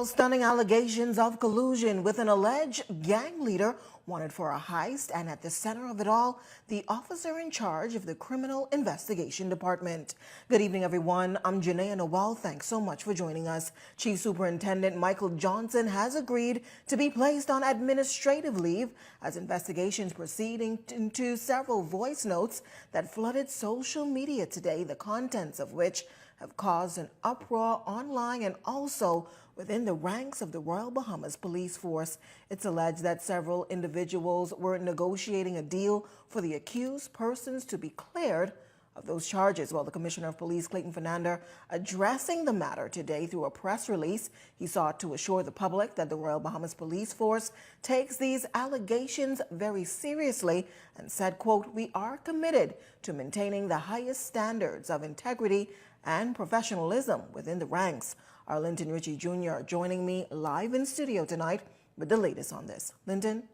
Stunning allegations of collusion with an alleged gang leader wanted for a heist, and at the center of it all, the officer in charge of the Criminal Investigation Department. Good evening, everyone. I'm Janaea Noel. Thanks so much for joining us. Chief Superintendent Michael Johnson has agreed to be placed on administrative leave as investigations proceeding into several voice notes that flooded social media today, the contents of which have caused an uproar online and also within the ranks of the Royal Bahamas Police Force. It's alleged that several individuals were negotiating a deal for the accused persons to be cleared of those charges. Well, the Commissioner of Police, Clayton Fernander, addressing the matter today through a press release, he sought to assure the public that the Royal Bahamas Police Force takes these allegations very seriously and said, quote, "We are committed to maintaining the highest standards of integrity and professionalism within the ranks." Our Linton Ritchie Jr. joining me live in studio tonight with the latest on this. Linton?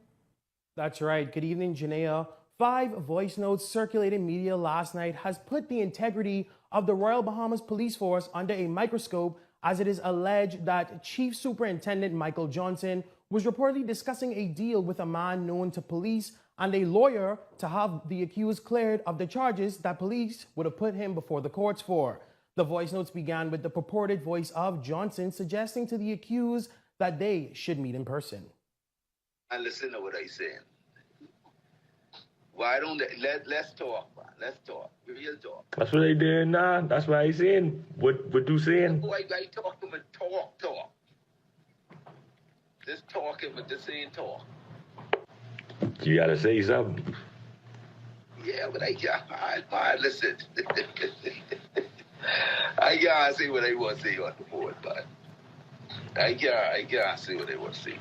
That's right. Good evening, Janaea. 5 voice notes circulated media last night has put the integrity of the Royal Bahamas Police Force under a microscope, as it is alleged that Chief Superintendent Michael Johnson was reportedly discussing a deal with a man known to police and a lawyer to have the accused cleared of the charges that police would have put him before the courts for. The voice notes began with the purported voice of Johnson suggesting to the accused that they should meet in person. And listen to what I saying. Why don't let's talk, man. Let's talk. Real talk. That's what they doing now. That's what I saying. What you saying? Boy, I talk to him and talk. Just talking, but just saying talk. You gotta say something. Yeah, but listen. I can't say what I want to say on the board, but I can't say what I want to say.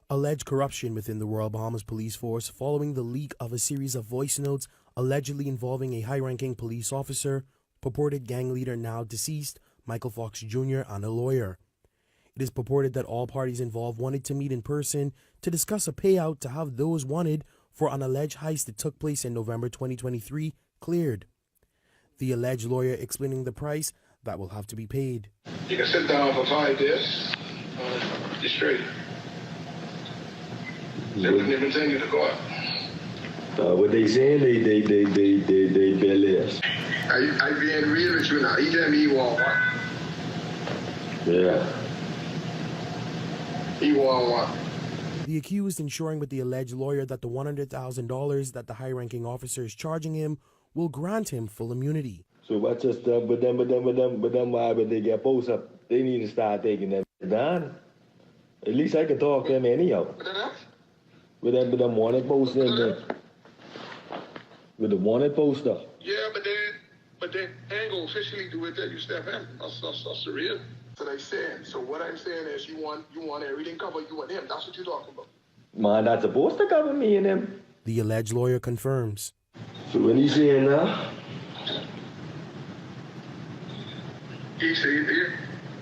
Alleged corruption within the Royal Bahamas Police Force following the leak of a series of voice notes allegedly involving a high-ranking police officer, purported gang leader now deceased, Michael Fox Jr., and a lawyer. It is purported that all parties involved wanted to meet in person to discuss a payout to have those wanted for an alleged heist that took place in November 2023 cleared. The alleged lawyer explaining the price that will have to be paid. You can sit down for 5 days, just straight. They wouldn't even take you to court. What they saying? They bill less. I being real with you now. He tell me he want what? Yeah. He want what? The accused ensuring with the alleged lawyer that the $100,000 that the high-ranking officer is charging him will grant him full immunity. So what's just but them why would they get posts up? They need to start taking that down. At least I can talk to them anyhow. With them wanted posts in there. With the wanted post stuff. Yeah, but they ain't gonna officially do it till you step in. That's the real. That's what I'm saying. So what I'm saying is you want everything covered, you and him. That's what you're talking about. Man, that's supposed to cover me and him. The alleged lawyer confirms. So when he's saying that, He said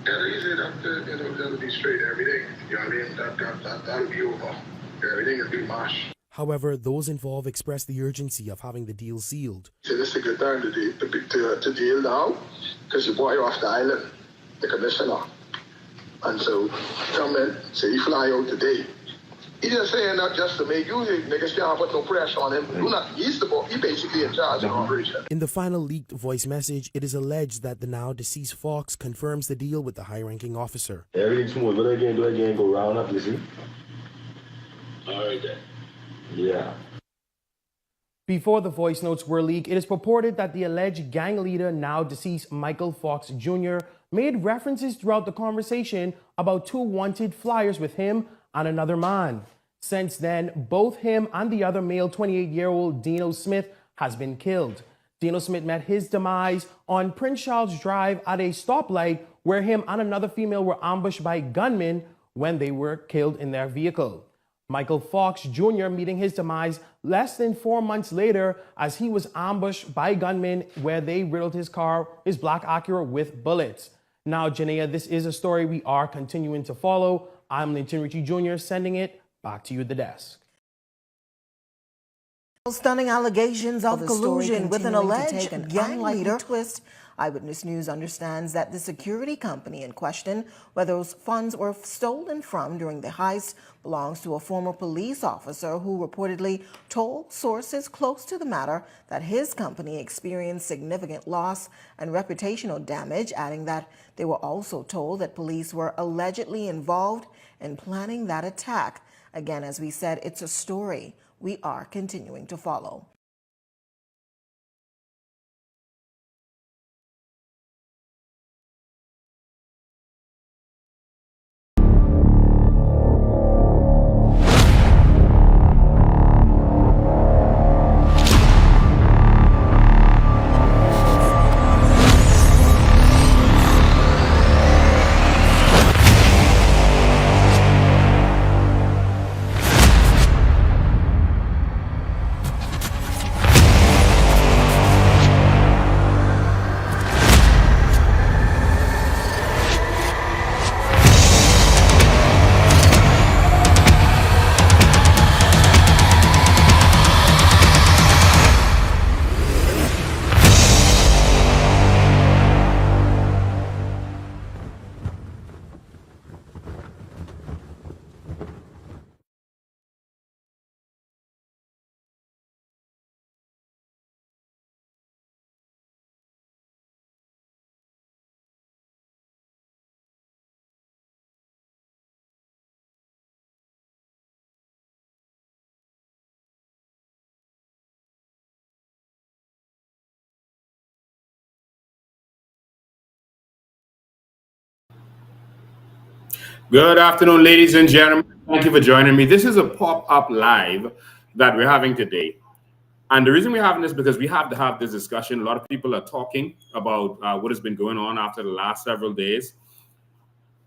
that'll be straight everything. You know what I mean? That'll be over. Everything will be mash. However, those involved expressed the urgency of having the deal sealed. So this is a good time to deal now, because your boy off the island, the commissioner. And so come in, say he fly out today. He just saying that just to make music, niggas can't put no pressure on him. He's basically in charge of operation. In the final leaked voice message, it is alleged that the now deceased Fox confirms the deal with the high-ranking officer. everything's smooth. What again, go round up, you see? All right then. Yeah. Before the voice notes were leaked, it is purported that the alleged gang leader, now deceased Michael Fox Jr., made references throughout the conversation about 2 wanted flyers with him and another man. Since then, both him and the other male 28-year-old Dino Smith has been killed. Dino Smith met his demise on Prince Charles Drive at a stoplight where him and another female were ambushed by gunmen when they were killed in their vehicle. Michael Fox Jr. meeting his demise less than 4 months later as he was ambushed by gunmen where they riddled his car, his black Acura, with bullets. Now, Janaea, this is a story we are continuing to follow. I'm Linton Ritchie Jr. sending it back to you at the desk. Stunning allegations of collusion with an alleged gang leader twist Eyewitness News understands that the security company in question, where those funds were stolen from during the heist, belongs to a former police officer who reportedly told sources close to the matter that his company experienced significant loss and reputational damage, adding that they were also told that police were allegedly involved in planning that attack. Again, as we said, it's a story we are continuing to follow. Good afternoon, ladies and gentlemen. Thank you for joining me. This is a pop-up live that we're having today. And the reason we're having this is because we have to have this discussion. A lot of people are talking about what has been going on after the last several days.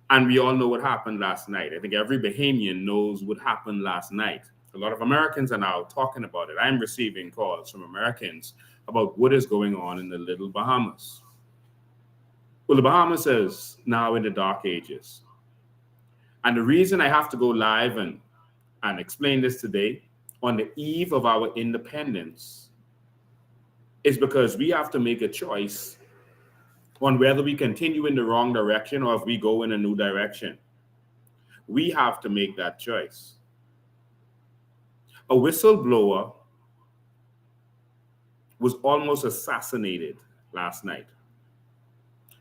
And we all know what happened last night. I think every Bahamian knows what happened last night. A lot of Americans are now talking about it. I'm receiving calls from Americans about what is going on in the little Bahamas. Well, the Bahamas is now in the dark ages. And the reason I have to go live and explain this today on the eve of our independence is because we have to make a choice on whether we continue in the wrong direction or if we go in a new direction. We have to make that choice. A whistleblower was almost assassinated last night.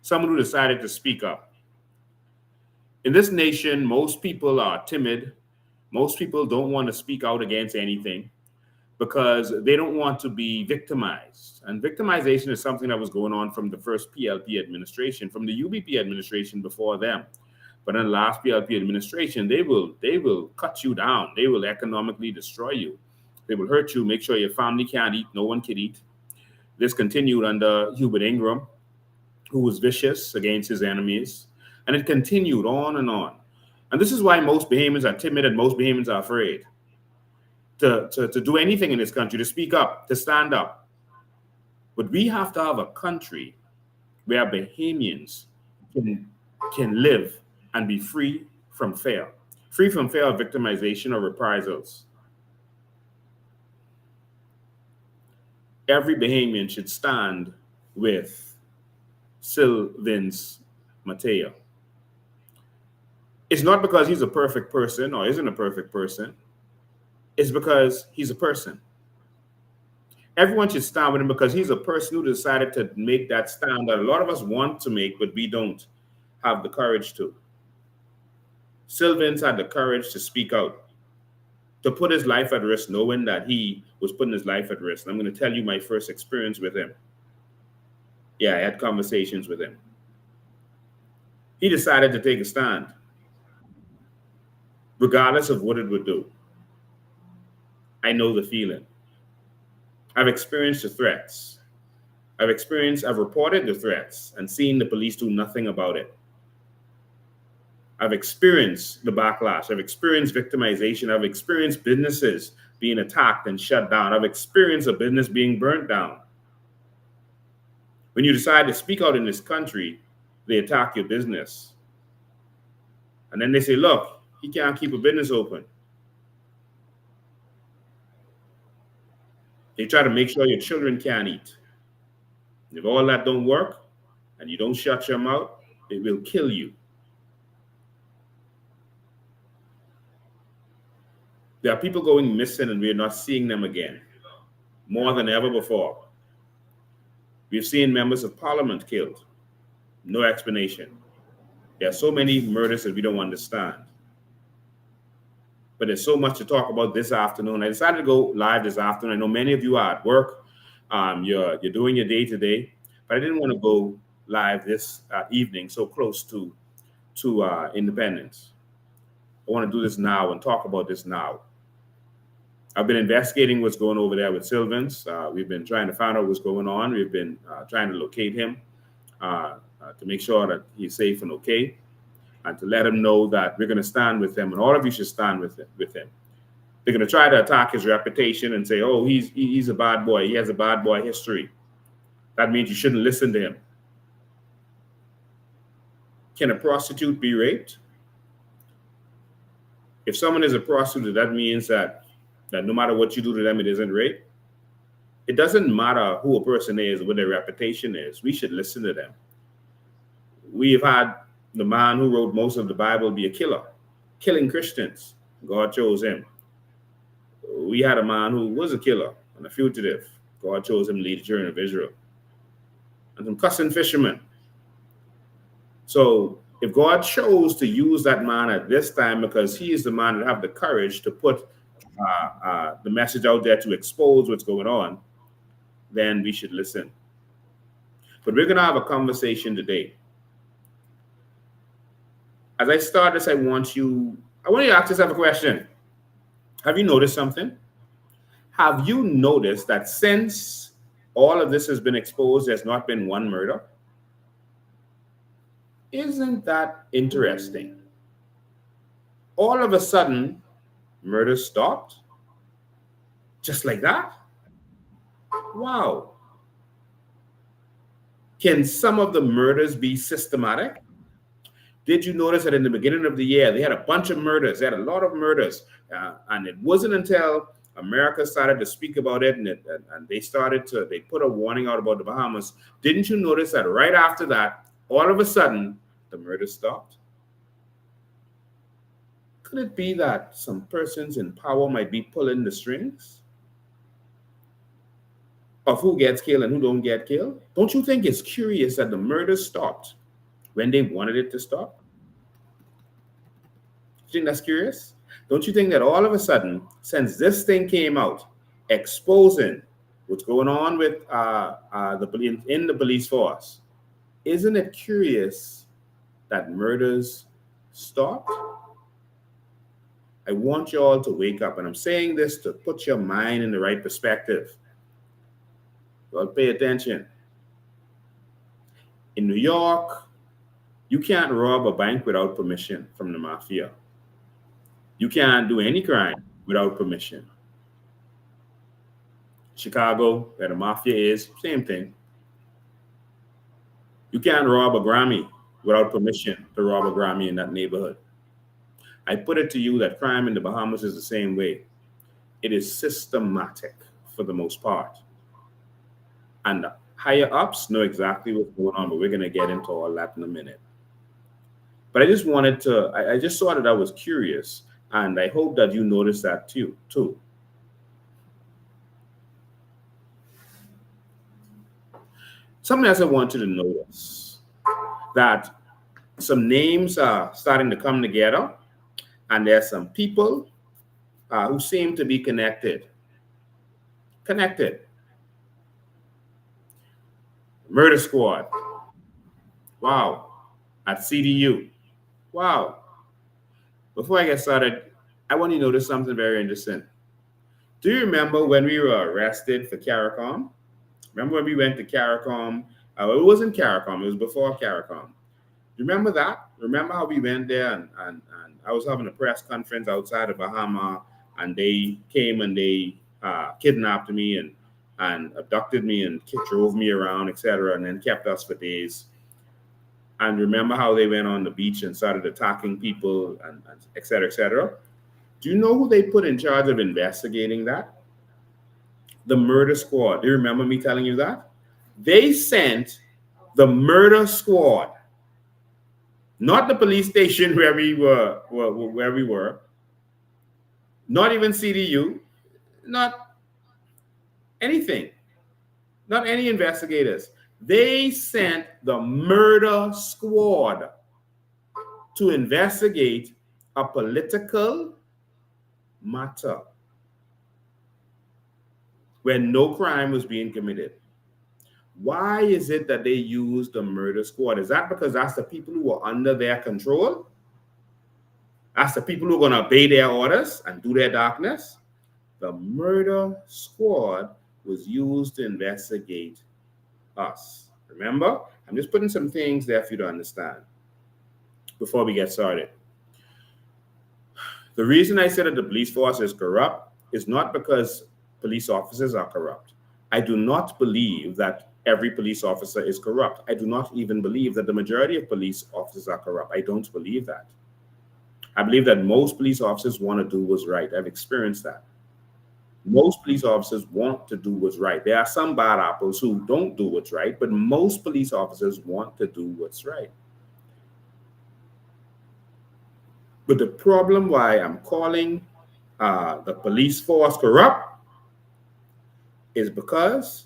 Someone who decided to speak up. In this nation, most people are timid. Most people don't want to speak out against anything because they don't want to be victimized. And victimization is something that was going on from the first PLP administration, from the UBP administration before them. But in the last PLP administration, they will cut you down. They will economically destroy you. They will hurt you, make sure your family can't eat, no one can eat. This continued under Hubert Ingram, who was vicious against his enemies. And it continued on and on. And this is why most Bahamians are timid and most Bahamians are afraid to do anything in this country, to speak up, to stand up. But we have to have a country where Bahamians can live and be free from fear of victimization or reprisals. Every Bahamian should stand with Sylvins Mateo. It's not because he's a perfect person or isn't a perfect person. It's because he's a person. Everyone should stand with him because he's a person who decided to make that stand that a lot of us want to make, but we don't have the courage to. Sylvans had the courage to speak out, to put his life at risk, knowing that he was putting his life at risk. And I'm going to tell you my first experience with him. Yeah, I had conversations with him. He decided to take a stand, regardless of what it would do. I know the feeling. I've experienced the threats. I've reported the threats and seen the police do nothing about it. I've experienced the backlash. I've experienced victimization. I've experienced businesses being attacked and shut down. I've experienced a business being burnt down. When you decide to speak out in this country, they attack your business. And then they say, look, he can't keep a business open. They try to make sure your children can't eat. If all that don't work, and you don't shut your mouth, it will kill you. There are people going missing and we're not seeing them again, more than ever before. We've seen members of parliament killed. No explanation. There are so many murders that we don't understand. But there's so much to talk about this afternoon. I decided to go live this afternoon. I know many of you are at work. You're doing your day to day, but I didn't want to go live this evening so close to Independence. I want to do this now and talk about this now. I've been investigating what's going over there with Sylvans. We've been trying to find out what's going on. We've been trying to locate him to make sure that he's safe and okay, and to let him know that we're going to stand with him, and all of you should stand with him. They're going to try to attack his reputation and say, oh, he's a bad boy. He has a bad boy history. That means you shouldn't listen to him. Can a prostitute be raped? If someone is a prostitute, that means that no matter what you do to them, it isn't rape. It doesn't matter who a person is, what their reputation is. We should listen to them. We have had the man who wrote most of the Bible be a killer, killing Christians. God chose him. We had a man who was a killer and a fugitive. God chose him to lead the children of Israel. And some cussing fishermen. So if God chose to use that man at this time because he is the man that have the courage to put the message out there to expose what's going on, then we should listen. But we're going to have a conversation today. As I start this, I want you to ask yourself a question. Have you noticed something? Have you noticed that since all of this has been exposed, there's not been one murder? Isn't that interesting? All of a sudden, murder stopped? Just like that? Wow. Can some of the murders be systematic? Did you notice that in the beginning of the year, they had a bunch of murders? They had a lot of murders. And it wasn't until America started to speak about it and they put a warning out about the Bahamas. Didn't you notice that right after that, all of a sudden, the murder stopped? Could it be that some persons in power might be pulling the strings of who gets killed and who don't get killed? Don't you think it's curious that the murder stopped when they wanted it to stop? Do you think that's curious? Don't you think that all of a sudden, since this thing came out, exposing what's going on with in the police force, isn't it curious that murders stopped? I want you all to wake up, and I'm saying this to put your mind in the right perspective. Well, pay attention. In New York, you can't rob a bank without permission from the mafia. You can't do any crime without permission. Chicago, where the mafia is, same thing. You can't rob a Grammy without permission to rob a Grammy in that neighborhood. I put it to you that crime in the Bahamas is the same way. It is systematic for the most part. And the higher ups know exactly what's going on, but we're going to get into all that in a minute. But I just I just thought that I was curious, and I hope that you noticed that too. Something else I want you to notice, that some names are starting to come together, and there's some people who seem to be connected. Murder Squad. Wow. At CDU. Wow. Before I get started, I want you to notice something very interesting. Do you remember when we were arrested for CARICOM? Remember when we went to CARICOM? It wasn't CARICOM, it was before CARICOM. Remember that? Remember how we went there and I was having a press conference outside of Bahama, and they came and they kidnapped me and abducted me and drove me around, etc., and then kept us for days. And remember how they went on the beach and started attacking people and etc., etc.? Do you know who they put in charge of investigating that? The Murder Squad. Do you remember me telling you that? They sent the The murder squad, not the police station where we were, not even CDU, not anything, not any investigators. They sent the murder squad to investigate a political matter where no crime was being committed. Why is it that they use the murder squad? Is that because that's the people who are under their control? That's the people who are going to obey their orders and do their darkness? The murder squad was used to investigate us. Remember? I'm just putting some things there for you to understand before we get started. The reason I said that the police force is corrupt is not because police officers are corrupt. I do not believe that every police officer is corrupt. I do not even believe that the majority of police officers are corrupt. I don't believe that. I believe that most police officers want to do what's right. I've experienced that. Most police officers want to do what's right. There are some bad apples who don't do what's right, but most police officers want to do what's right. But the problem why I'm calling the police force corrupt is because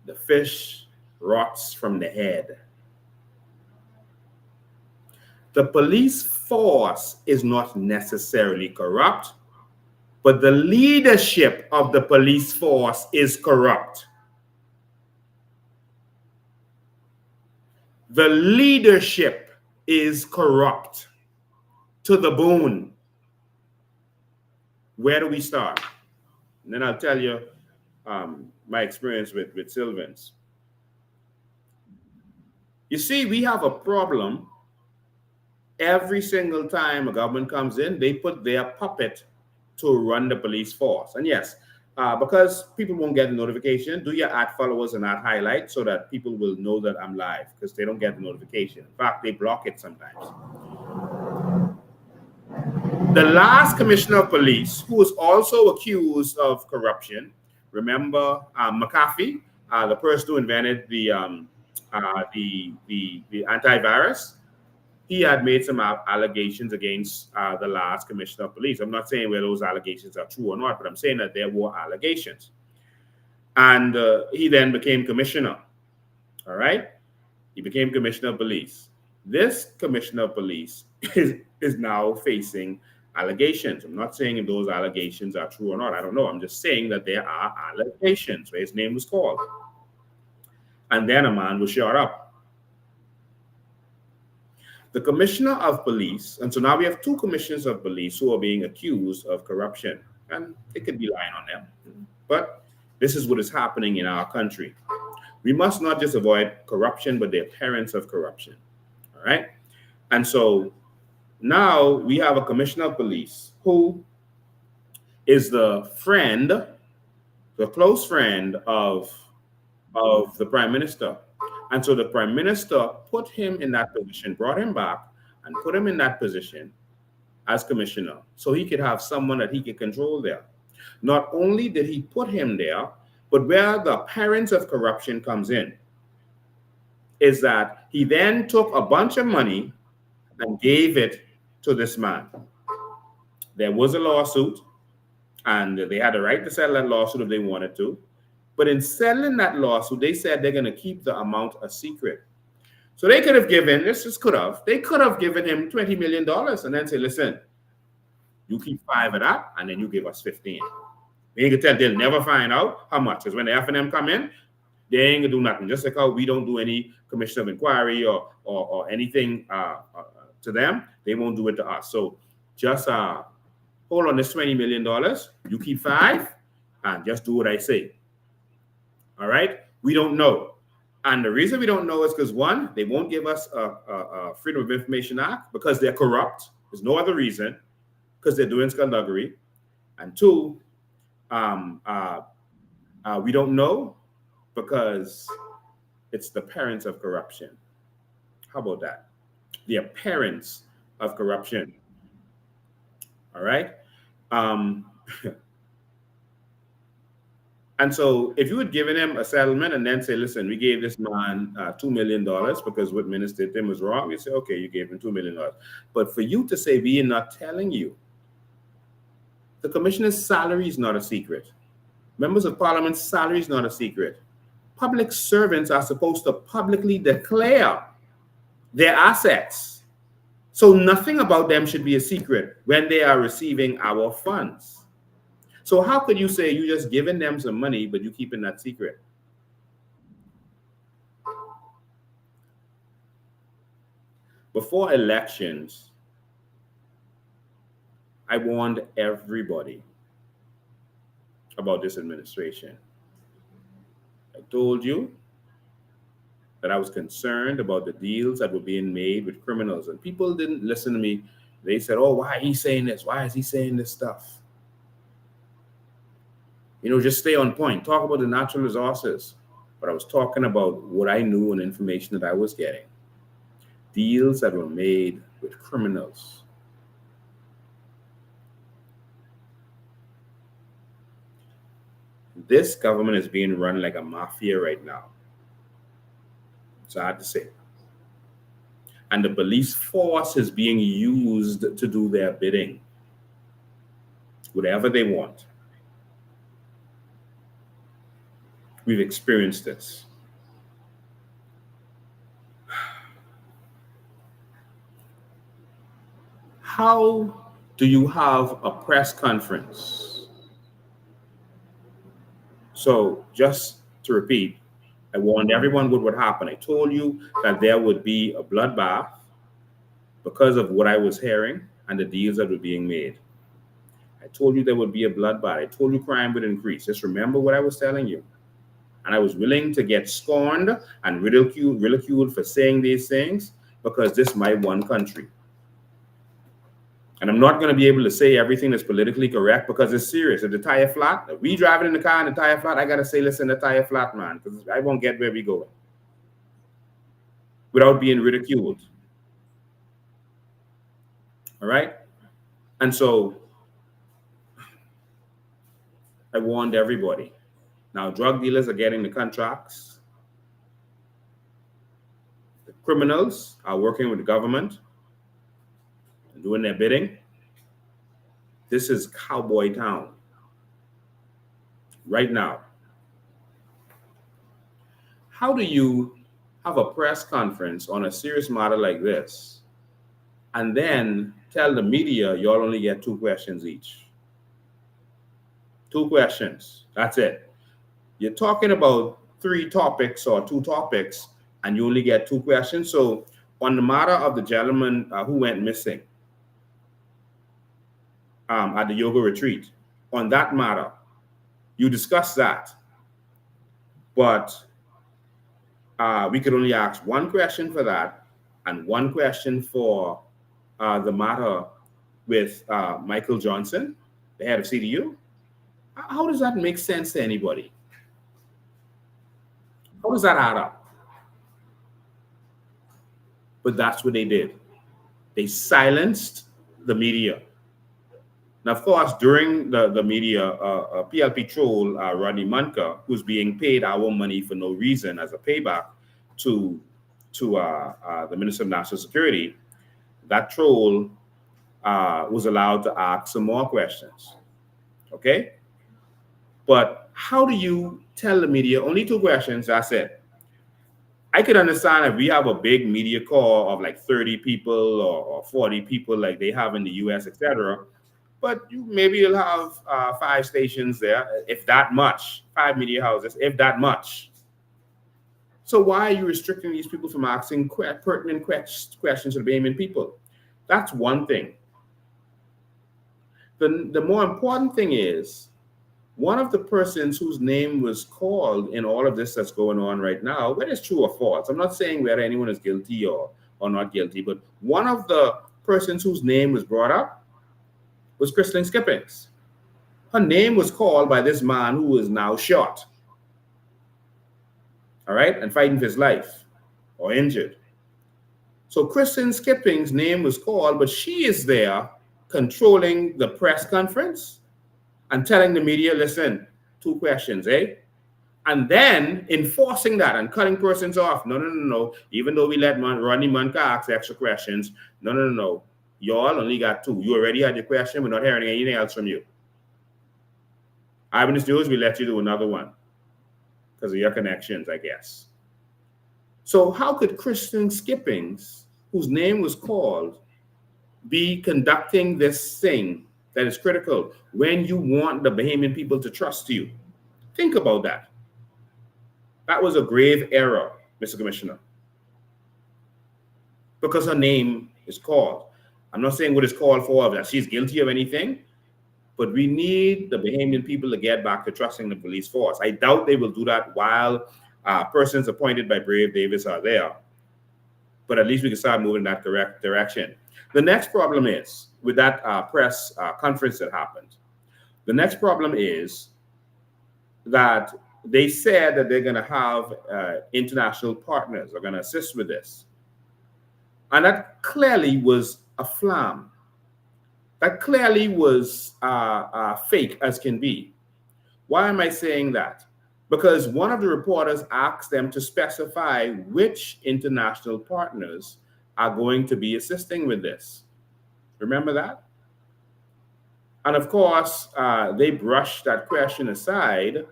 the fish rots from the head. The police force is not necessarily corrupt, but the leadership of the police force is corrupt. The leadership is corrupt to the bone. Where do we start? And then I'll tell you my experience with Sylvans. You see, we have a problem. Every single time a government comes in, they put their puppet to run the police force. And yes, because people won't get the notification, do your @followers and @highlight so that people will know that I'm live, because they don't get the notification. In fact, they block it sometimes. The last commissioner of police, who was also accused of corruption, remember McAfee, the person who invented the antivirus? He had made some allegations against the last commissioner of police. I'm not saying whether those allegations are true or not, but I'm saying that there were allegations. And he then became commissioner. All right? He became commissioner of police. This commissioner of police is now facing allegations. I'm not saying if those allegations are true or not. I don't know. I'm just saying that there are allegations where his name was called. And then a man was shot up. The commissioner of police, and so now we have two commissioners of police who are being accused of corruption, and they could be lying on them. But this is what is happening in our country. We must not just avoid corruption, but the appearance of corruption. All right? And so now we have a commissioner of police who is the friend, the close friend of the prime minister. And so the prime minister put him in that position, brought him back and put him in that position as commissioner so he could have someone that he could control there. Not only did he put him there, but where the appearance of corruption comes in is that he then took a bunch of money and gave it to this man. There was a lawsuit, and they had the right to settle that lawsuit if they wanted to. But in settling that lawsuit, they said they're going to keep the amount a secret. So they could have given, they could have given him $20 million and then say, listen, you keep 5 of that, and then you give us 15. They ain't gonna tell, they'll never find out how much. Because when the F&M come in, they ain't gonna do nothing. Just like how we don't do any commission of inquiry or anything to them, they won't do it to us. So just hold on this $20 million, you keep 5, and just do what I say. All right? We don't know. And the reason we don't know is because, one, they won't give us a Freedom of Information Act because they're corrupt. There's no other reason, because they're doing skullduggery. And two, we don't know because it's the appearance of corruption. How about that? The appearance of corruption. All right? And so if you had given him a settlement and then say, listen, we gave this man $2 million because what Minister did was wrong, you say, okay, you gave him $2 million. But for you to say, we are not telling you, the commissioner's salary is not a secret. Members of parliament's salary is not a secret. Public servants are supposed to publicly declare their assets. So nothing about them should be a secret when they are receiving our funds. So how could you say you just giving them some money, but you keeping that secret? Before elections, I warned everybody about this administration. I told you that I was concerned about the deals that were being made with criminals, and people didn't listen to me. They said, oh, why is he saying this? Why is he saying this stuff? You know, just stay on point. Talk about the natural resources. But I was talking about what I knew and information that I was getting. Deals that were made with criminals. This government is being run like a mafia right now. It's hard to say. And the police force is being used to do their bidding. Whatever they want. We've experienced this. How do you have a press conference? So just to repeat, I warned everyone what would happen. I told you that there would be a bloodbath because of what I was hearing and the deals that were being made. I told you there would be a bloodbath. I told you crime would increase. Just remember what I was telling you. And I was willing to get scorned and ridiculed for saying these things because this is my one country. And I'm not going to be able to say everything that's politically correct because it's serious. If the tire flat, if we driving in the car and the tire flat, I got to say, listen, the tire flat, man, because I won't get where we going without being ridiculed. All right? And so I warned everybody. Now, drug dealers are getting the contracts. The criminals are working with the government and doing their bidding. This is cowboy town right now. How do you have a press conference on a serious matter like this and then tell the media y'all only get 2 questions each? 2 questions. That's it. You're talking about 3 topics or 2 topics, and you only get 2 questions. So on the matter of the gentleman who went missing at the yoga retreat, on that matter, you discussed that. But we could only ask 1 question for that and 1 question for the matter with Michael Johnson, the head of CDU. How does that make sense to anybody? How does that add up? But that's what they did. They silenced the media. Now, of course, during the media, PLP troll Rodney Munker, who's being paid our money for no reason as a payback to the Minister of National Security, that troll was allowed to ask some more questions. Okay? But how do you tell the media only 2 questions? That's it. I could understand if we have a big media core of like 30 people or 40 people like they have in the US, etc. But maybe you'll have 5 stations there, if that much, 5 media houses, if that much. So why are you restricting these people from asking pertinent questions to the Bahamian people? That's one thing. The more important thing is, one of the persons whose name was called in all of this that's going on right now, whether it's true or false, I'm not saying whether anyone is guilty or not guilty, but one of the persons whose name was brought up was Christlyn Skippings. Her name was called by this man who is now shot, all right, and fighting for his life or injured. So Christlyn Skippings' name was called, but she is there controlling the press conference and telling the media, listen, 2 questions, eh? And then enforcing that and cutting persons off. No. Even though we let Ronnie Munka ask extra questions, no. Y'all only got 2. You already had your question. We're not hearing anything else from you. Eyewitness News, we let you do another one because of your connections, I guess. So how could Christlyn Skippings, whose name was called, be conducting this thing that is critical when you want the Bahamian people to trust you? Think about that. That was a grave error, Mr. Commissioner, because her name is called. I'm not saying what is called for, that she's guilty of anything, but we need the Bahamian people to get back to trusting the police force. I doubt they will do that while persons appointed by Brave Davis are there, but at least we can start moving in that correct direction. The next problem is, with that press conference that happened, the next problem is that they said that they're going to have international partners are going to assist with this. And that clearly was a flam. That clearly was fake as can be. Why am I saying that? Because one of the reporters asked them to specify which international partners are going to be assisting with this. Remember that? And of course, they brushed that question aside.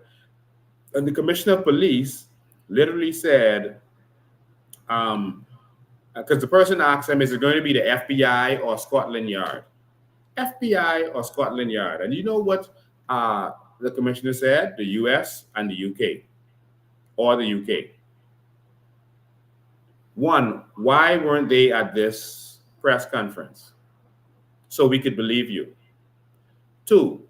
And the commissioner of police literally said, because the person asked him, is it going to be the FBI or Scotland Yard? FBI or Scotland Yard? And you know what the commissioner said? The US and the UK, or the UK. One, why weren't they at this press conference? So we could believe you. 2,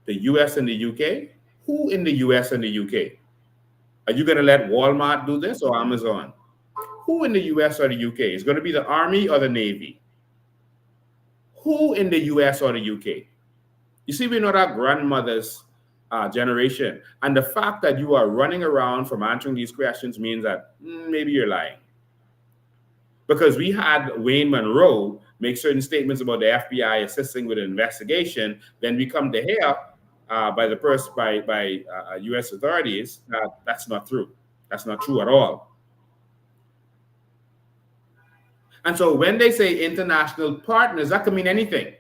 the US and the UK. Who in the US and the UK? Are you going to let Walmart do this or Amazon? Who in the US or the UK? Is going to be the Army or the Navy? Who in the US or the UK? You see, we're not our grandmother's generation. And the fact that you are running around from answering these questions means that maybe you're lying. Because we had Wayne Monroe make certain statements about the FBI assisting with an investigation, then we come to hear by U.S. authorities that that's not true. That's not true at all. And so when they say international partners, that could mean anything.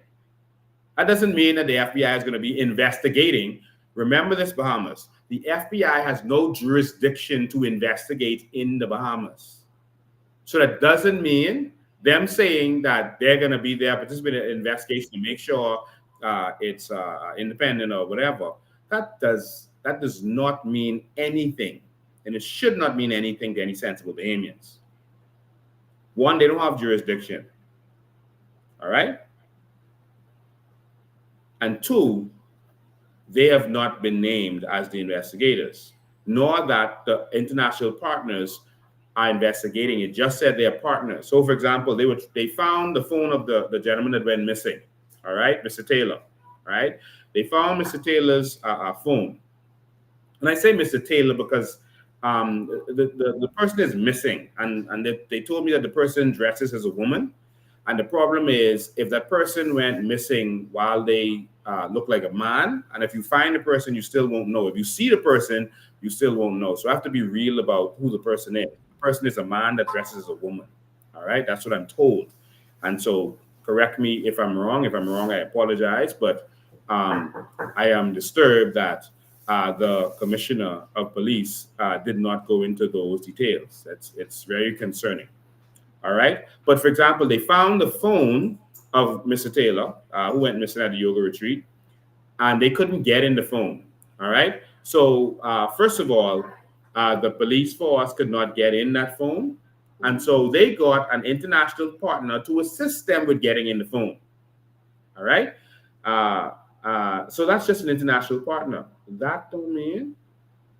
That doesn't mean that the FBI is going to be investigating. Remember this, Bahamas. The FBI has no jurisdiction to investigate in the Bahamas. So that doesn't mean them saying that they're going to be there, participate in an investigation to make sure it's independent or whatever. That does not mean anything. And it should not mean anything to any sensible Bahamians. 1, they don't have jurisdiction. All right? And 2, they have not been named as the investigators, nor that the international partners are investigating. It just said they're partners. So, for example, they found the phone of the gentleman that went missing. All right, Mr. Taylor. All right, they found Mr. Taylor's phone, and I say Mr. Taylor because the person is missing, and they told me that the person dresses as a woman, and the problem is if that person went missing while they look like a man, and if you find the person, you still won't know. If you see the person, you still won't know. So I have to be real about who the person is. The person is a man that dresses as a woman. All right, that's what I'm told. And so correct me if I'm wrong. If I'm wrong, I apologize. But I am disturbed that the commissioner of police did not go into those details. It's very concerning. All right. But for example, they found the phone of Mr. Taylor, who went missing at the yoga retreat, and they couldn't get in the phone. All right. So first of all, the police force could not get in that phone. And so they got an international partner to assist them with getting in the phone. All right. So that's just an international partner. That don't mean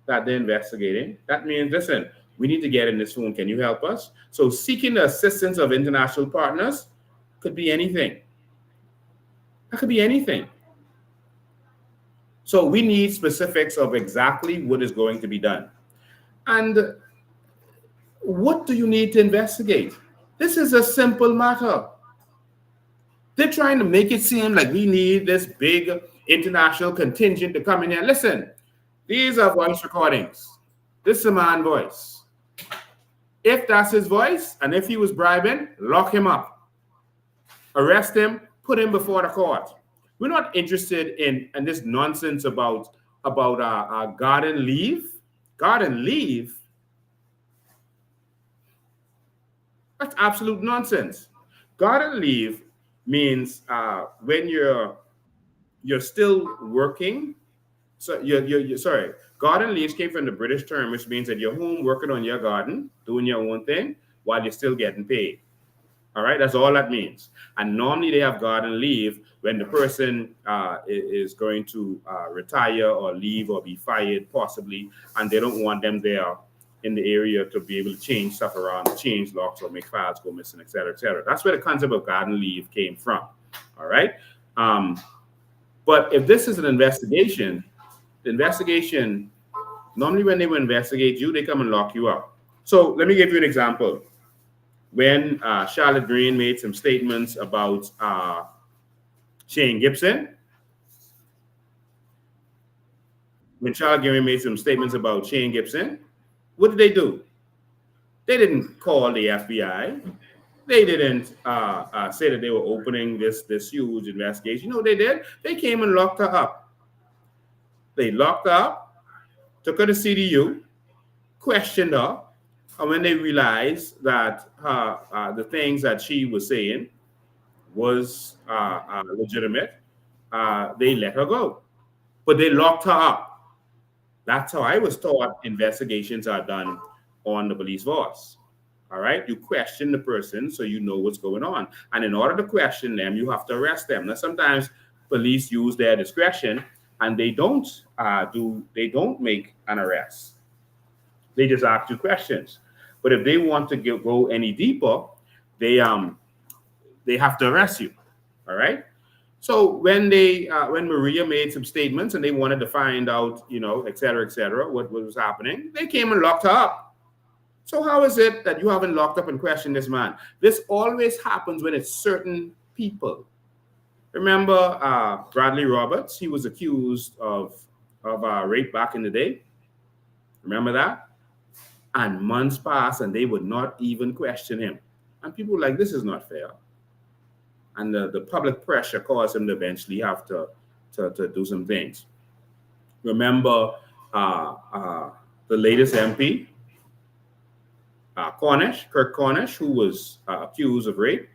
that they're investigating. That means, listen, we need to get in this phone. Can you help us? So seeking the assistance of international partners could be anything. That could be anything. So we need specifics of exactly what is going to be done. And what do you need to investigate? This is a simple matter. They're trying to make it seem like we need this big international contingent to come in here. Listen, These are voice recordings. This is a man's voice. If that's his voice, and if he was bribing, lock him up. Arrest him, put him before the court. We're not interested in this nonsense about garden leave. Garden leave? That's absolute nonsense. Garden leave means when you're still working. So you're sorry. Garden leave came from the British term, which means that you're home working on your garden, doing your own thing, while you're still getting paid. All right, that's all that means. And normally they have garden leave when the person is going to retire or leave or be fired, possibly, and they don't want them there in the area to be able to change stuff around, change locks or make files go missing, et cetera, et cetera. That's where the concept of garden leave came from. All right. But if this is an investigation, the investigation, normally when they will investigate you, they come and lock you up. So let me give you an example. When Charlotte Green made some statements about Shane Gibson, what did they do? They didn't call the FBI. They didn't say that they were opening this huge investigation. You know what they did? They came and locked her up. They locked her up, took her to CDU, questioned her, and when they realized that the things that she was saying was legitimate, they let her go. But they locked her up. That's how I was taught investigations are done on the police force. All right? You question the person so you know what's going on. And in order to question them, you have to arrest them. Now, sometimes police use their discretion and they don't make an arrest. They just ask you questions. But if they want to go any deeper, they have to arrest you. All right. So when Maria made some statements and they wanted to find out, et cetera, what was happening, they came and locked her up. So how is it that you haven't locked up and questioned this man? This always happens when it's certain people. Remember Bradley Roberts? He was accused of rape back in the day. Remember that? And months passed and they would not even question him. And people were like, this is not fair. And the public pressure caused him to eventually have to do some things. Remember the latest MP, Kirk Cornish, who was accused of rape.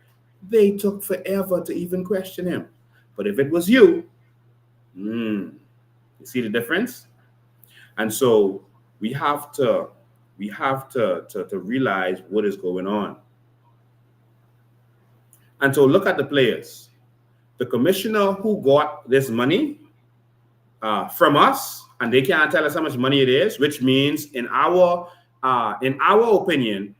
They took forever to even question him. But if it was you see the difference? And so we have to realize what is going on. And so look at the players. The commissioner who got this money from us, and they can't tell us how much money it is, which means in our opinion,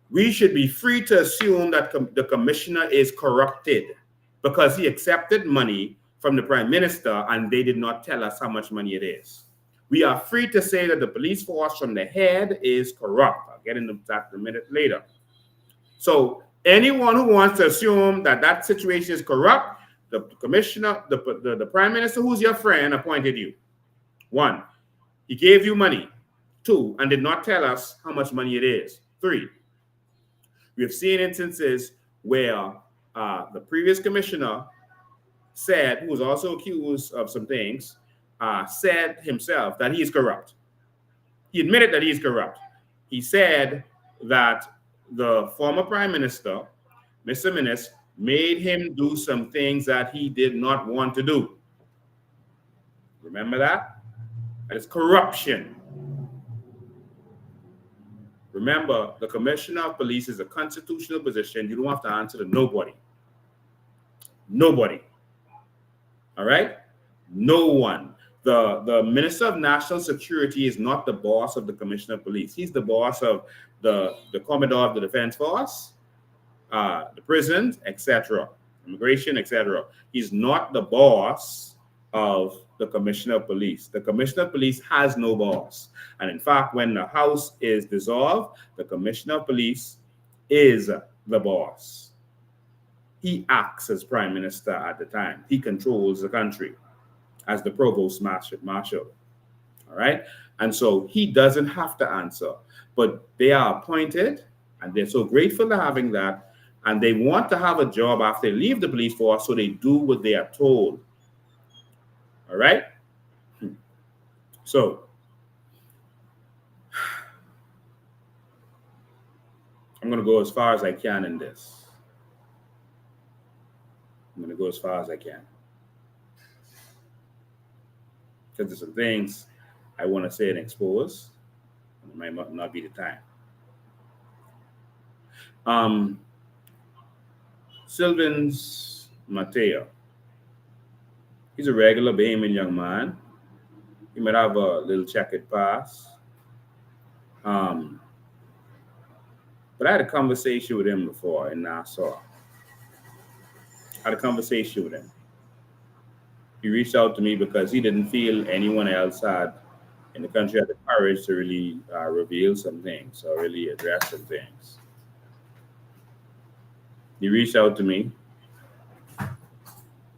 we should be free to assume that the commissioner is corrupted because he accepted money from the prime minister and they did not tell us how much money it is. We are free to say that the police force from the head is corrupt. I'll get into that a minute later. So anyone who wants to assume that situation is corrupt, the commissioner, the prime minister, who's your friend, appointed you. 1, he gave you money. 2, and did not tell us how much money it is. 3, we have seen instances where the previous commissioner said, who was also accused of some things, said himself that he is corrupt. He admitted that he is corrupt. He said that the former prime minister, Mr. Minnis, made him do some things that he did not want to do. Remember that? That is corruption. Remember, the commissioner of police is a constitutional position. You don't have to answer to nobody. Nobody. All right? No one. The Minister of National Security is not the boss of the Commissioner of Police. He's the boss of the Commodore of the Defense Force, the prisons, etc., immigration, etc. He's not the boss of the Commissioner of Police. The Commissioner of Police has no boss. And in fact, when the House is dissolved, the Commissioner of Police is the boss. He acts as Prime Minister at the time. He controls the country as the Provost Marshal. All right. And so he doesn't have to answer, but they are appointed and they're so grateful to having that. And they want to have a job after they leave the police force, so they do what they are told. All right. So I'm going to go as far as I can in this. I'm going to go as far as I can because there's some things I want to say and expose, and it might not be the time. Sylvans Mateo. He's a regular Bahamian young man. He might have a little checkered past. But I had a conversation with him before in Nassau. I had a conversation with him. He reached out to me because he didn't feel anyone else had in the country had the courage to really reveal some things or really address some things. He reached out to me.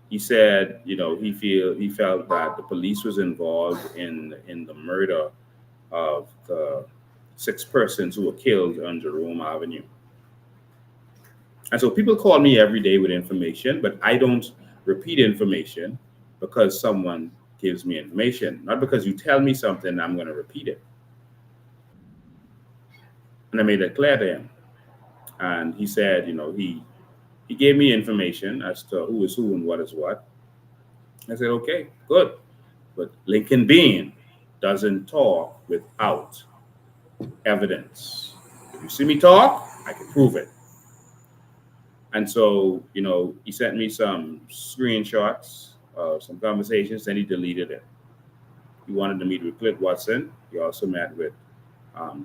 He said, he felt that the police was involved in the murder of the 6 persons who were killed on Jerome Avenue. And so people call me every day with information, but I don't repeat information because someone gives me information. Not because you tell me something, I'm going to repeat it. And I made that clear to him. And he said, he gave me information as to who is who and what is what. I said, okay, good. But Lincoln Bean doesn't talk without evidence. If you see me talk, I can prove it. And so, he sent me some screenshots of some conversations, and he deleted it. He wanted to meet with Clint Watson. He also met with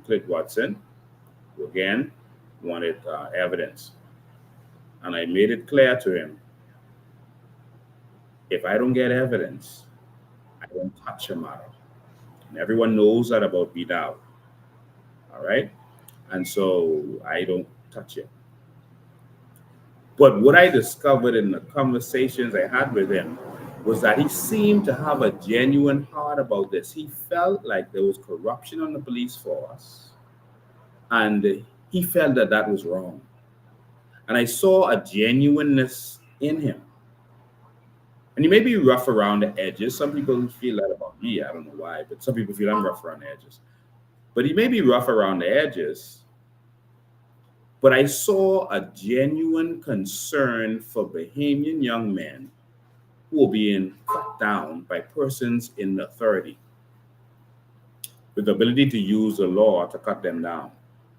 Clint Watson, who again wanted evidence. And I made it clear to him, if I don't get evidence, I don't touch a matter. And everyone knows that about me now. All right? And so I don't touch it. But what I discovered in the conversations I had with him was that he seemed to have a genuine heart about this. He felt like there was corruption on the police force, and he felt that that was wrong. And I saw a genuineness in him. And he may be rough around the edges. Some people feel that about me. I don't know why, but some people feel I'm rough around the edges. But he may be rough around the edges. But I saw a genuine concern for Bahamian young men who were being cut down by persons in authority with the ability to use the law to cut them down,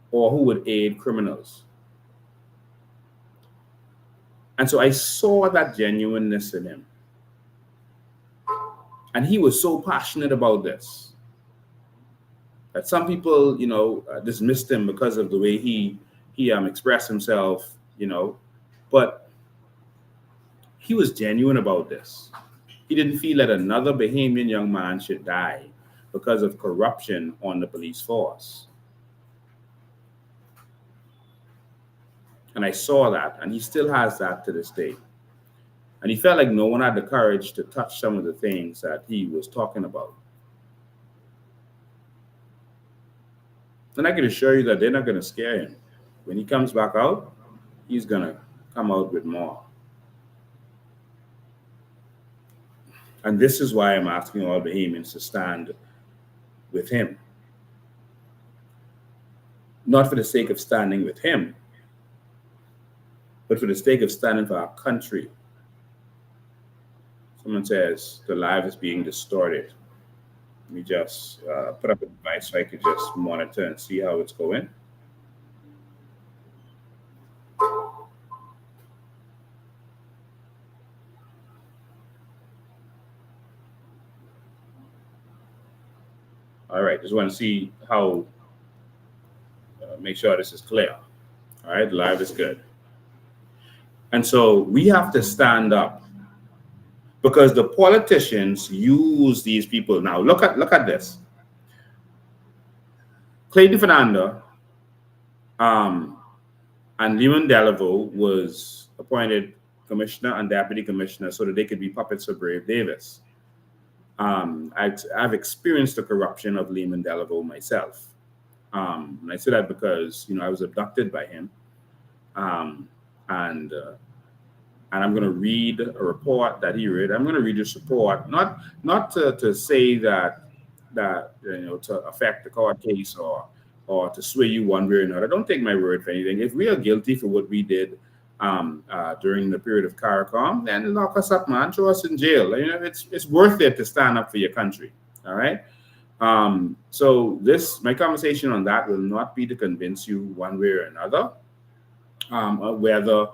or who would aid criminals. And so I saw that genuineness in him. And he was so passionate about this that some people, dismissed him because of the way he expressed himself, but he was genuine about this. He didn't feel that another Bahamian young man should die because of corruption on the police force. And I saw that, and he still has that to this day. And he felt like no one had the courage to touch some of the things that he was talking about. And I can assure you that they're not going to scare him. When he comes back out, he's going to come out with more. And this is why I'm asking all Bahamians to stand with him. Not for the sake of standing with him, but for the sake of standing for our country. Someone says the live is being distorted. Let me just put up a device so I could just monitor and see how it's going. All right, just want to see how, make sure this is clear. All right, live is good. And so we have to stand up because the politicians use these people. Now, look at this. Clayton Fernander and Leamond Deleveaux was appointed commissioner and deputy commissioner so that they could be puppets for Brave Davis. I've experienced the corruption of Leamond Deleveaux myself. And I say that because, I was abducted by him. Um, and I'm going to read a report that he read. I'm going to read this report, not to say that to affect the court case or to sway you one way or another. Don't take my word for anything. If we are guilty for what we did during the period of CARICOM, then lock us up, man. Throw us in jail. It's worth it to stand up for your country. All right. So my conversation on that will not be to convince you one way or another whether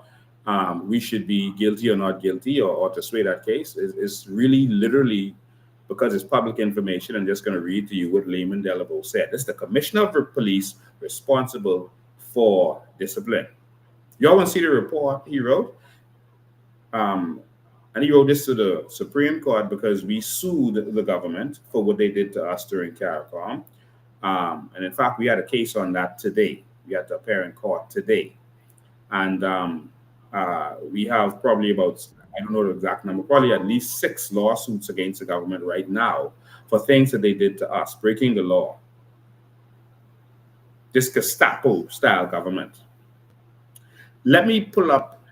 we should be guilty or not guilty or to sway that case. Is really literally because it's public information. I'm just going to read to you what Leamond Deleveaux said. This is the commissioner of police responsible for discipline. Y'all want to see the report he wrote? And he wrote this to the Supreme Court because we sued the government for what they did to us during CARICOM. And in fact, we had a case on that today. We had to appear in court today. And we have probably about, I don't know the exact number, probably at least 6 lawsuits against the government right now for things that they did to us, breaking the law. This Gestapo-style government. Let me pull up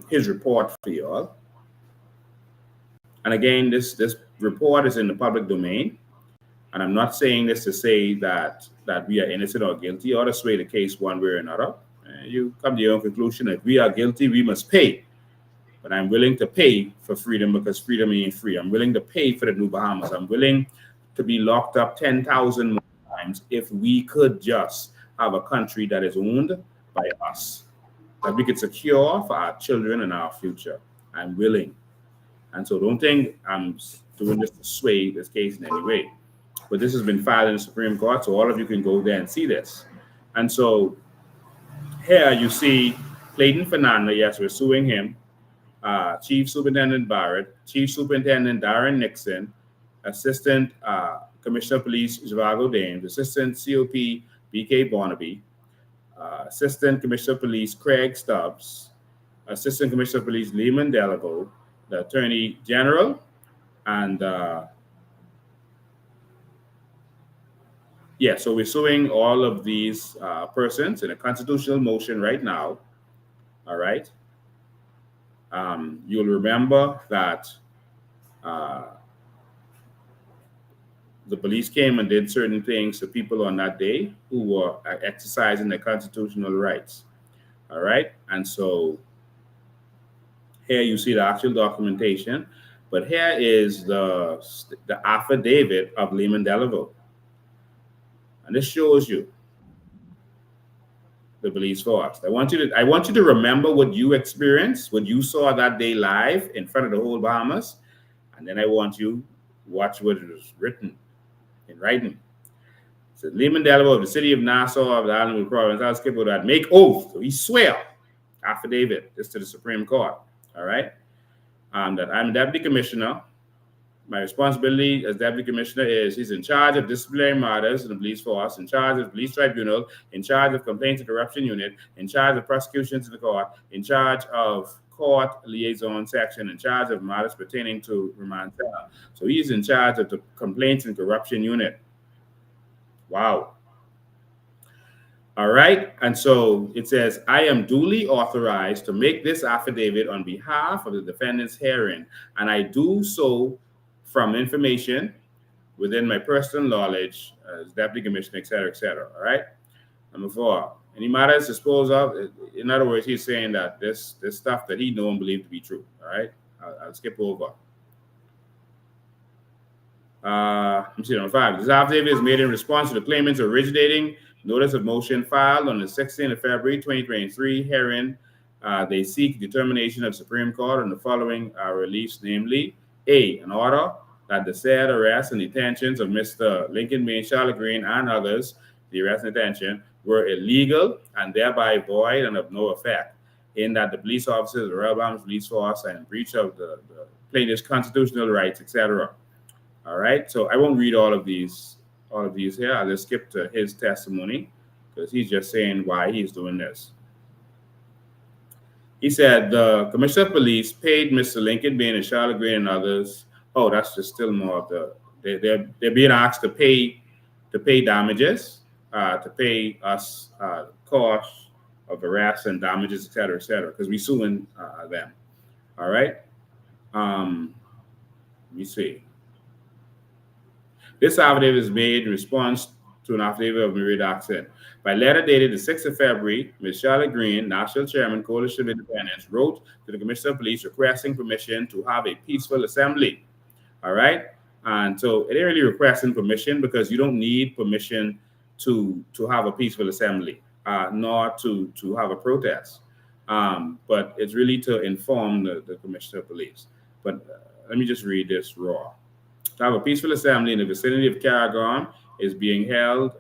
his report for you all. And again, this report is in the public domain. And I'm not saying this to say that we are innocent or guilty or to sway the case one way or another. You come to your own conclusion. If we are guilty, we must pay. But I'm willing to pay for freedom because freedom ain't free. I'm willing to pay for the New Bahamas. I'm willing to be locked up 10,000 more times if we could just have a country that is owned by us, that we could secure for our children and our future. I'm willing. And so don't think I'm doing this to sway this case in any way. But this has been filed in the Supreme Court, so all of you can go there and see this. And so here you see Clayton Fernander. Yes, we're suing him. Chief Superintendent Barrett, Chief Superintendent Darren Nixon, Assistant Commissioner of Police Zhivago Dames, Assistant COP BK Barnaby, Assistant Commissioner of Police Craig Stubbs, Assistant Commissioner of Police Leamond Deleveaux, the Attorney General, and so we're suing all of these persons in a constitutional motion right now. All right. You'll remember that the police came and did certain things to people on that day who were exercising their constitutional rights. All right. And so here you see the actual documentation, but here is the affidavit of Leamond Deleveaux. And this shows you the police force. I want you to remember what you experienced, what you saw that day live in front of the whole Bahamas, and then I want you to watch what it was written in writing. It says Leamond Deleveaux of the city of Nassau of the island of province, I'll skip over that, make oath. So he swear, affidavit, this to the Supreme Court. All right, that I'm deputy commissioner. My responsibility as deputy commissioner is he's in charge of disciplinary matters in the police force, in charge of the police tribunal, in charge of complaints and corruption unit, in charge of prosecutions in the court, in charge of court liaison section, in charge of matters pertaining to remand cell. So he's in charge of the complaints and corruption unit. Wow. All right. And so it says, I am duly authorized to make this affidavit on behalf of the defendants herein, and I do so from information within my personal knowledge as deputy commissioner, et cetera, et cetera. All right. Number 4, any matters disposed of. In other words, he's saying that this stuff that he know and believe to be true. All right. I'll skip over. Let me see, number 5. This affidavit is made in response to the claimant's originating notice of motion filed on the 16th of February, 2023. Herein, they seek determination of Supreme Court on the following reliefs, namely, A, an order that the said arrest and detentions of Mr. Lincoln Bain, Charlotte Green, and others, the arrest and detention, were illegal and thereby void and of no effect, in that the police officers of the Royal Bahamas Police Force are in breach of the plaintiff's constitutional rights, etc. All right, so I won't read all of these here. I'll just skip to his testimony because he's just saying why he's doing this. He said the Commissioner of Police paid Mr. Lincoln Bain and Charlotte Green and others Oh, that's just still more of the they're being asked to pay damages, to pay us costs of arrest and damages, et cetera, because we suing them. All right. Let me see. This affidavit is made in response to an affidavit of Marie Doxson. By letter dated the 6th of February, Ms. Charlotte Green, National Chairman, Coalition of Independents, wrote to the Commissioner of Police requesting permission to have a peaceful assembly. All right. And so it ain't really requesting permission because you don't need permission to have a peaceful assembly, nor to have a protest. But it's really to inform the Commissioner of Police. But let me just read this raw. To have a peaceful assembly in the vicinity of Caragum is being held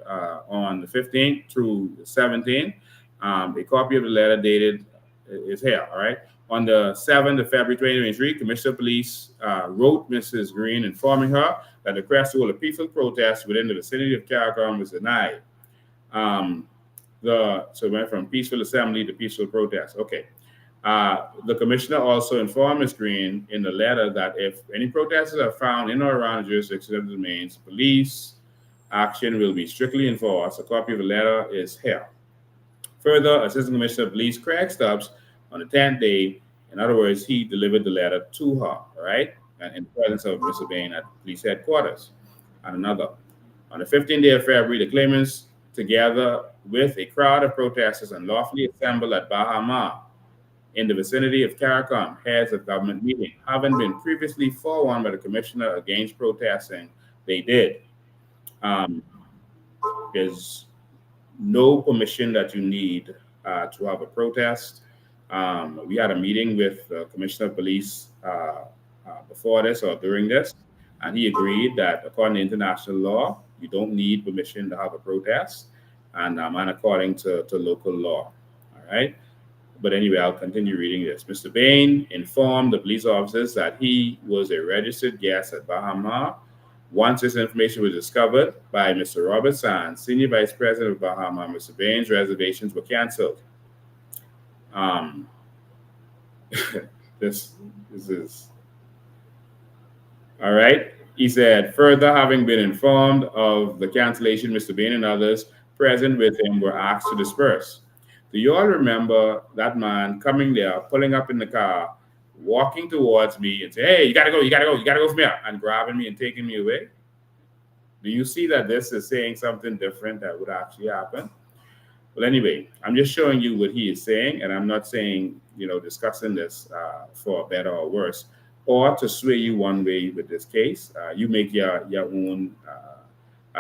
on the 15th through the 17th. A copy of the letter dated is here, all right? On the 7th of February 2023, Commissioner of Police wrote Mrs. Green informing her that the request to hold a peaceful protest within the vicinity of Caragum was denied. So it went from peaceful assembly to peaceful protest. Okay. The commissioner also informed Ms. Green in the letter that if any protesters are found in or around the jurisdiction of the domains, police action will be strictly enforced. A copy of the letter is here. Further, Assistant Commissioner of Police Craig Stubbs, on the 10th day, in other words, he delivered the letter to her, all right, and in the presence of Mr. Bain at police headquarters. And another. On the 15th day of February, the claimants, together with a crowd of protesters, unlawfully assembled at Bahama in the vicinity of Caracom, heads of government meeting. Having been previously forewarned by the commissioner against protesting, they did. There's no permission that you need to have a protest. We had a meeting with the Commissioner of Police before this or during this, and he agreed that according to international law, you don't need permission to have a protest, and according to local law, all right? But anyway, I'll continue reading this. Mr. Bain informed the police officers that he was a registered guest at Bahama. Once this information was discovered by Mr. Robert Sands, Senior Vice President of Bahama, Mr. Bain's reservations were canceled. This is all right. He said, further, having been informed of the cancellation, Mr. Bain and others present with him were asked to disperse. Do you all remember that man coming there, pulling up in the car, walking towards me and say, hey, you gotta go from here, and grabbing me and taking me away? Do you see that this is saying something different that would actually happen? Well, anyway, I'm just showing you what he is saying, and I'm not saying, discussing this for better or worse, or to sway you one way with this case. You make your own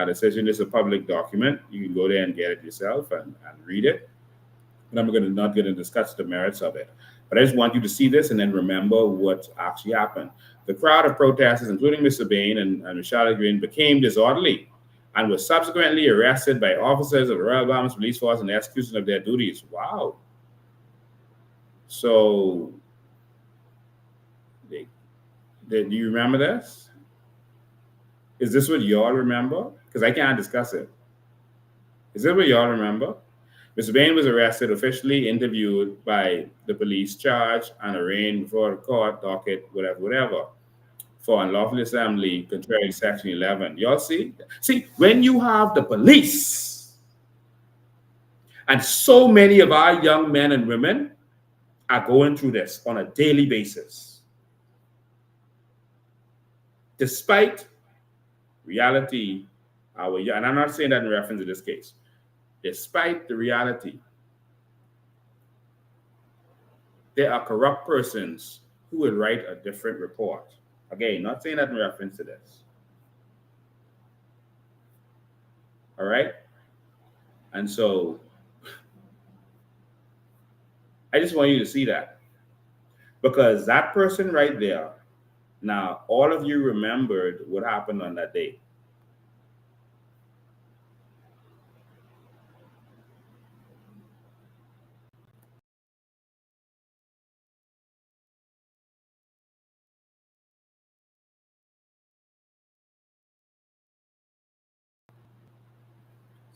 decision. This is a public document. You can go there and get it yourself and read it. And I'm not going to discuss the merits of it. But I just want you to see this and then remember what actually happened. The crowd of protesters, including Mr. Bain and Michelle Green, became disorderly and was subsequently arrested by officers of the Royal Bahamas Police Force in the execution of their duties. Wow. So, do you remember this? Is this what y'all remember? Because I can't discuss it. Is this what y'all remember? Mr. Bain was arrested, officially interviewed by the police, charged and arraigned before the court docket, whatever, for unlawful assembly, contrary to Section 11. Y'all see? See, when you have the police, and so many of our young men and women are going through this on a daily basis, despite reality, and I'm not saying that in reference to this case, despite the reality, there are corrupt persons who would write a different report. Again, not saying that in reference to this. All right? And so I just want you to see that. Because that person right there, now all of you remembered what happened on that day.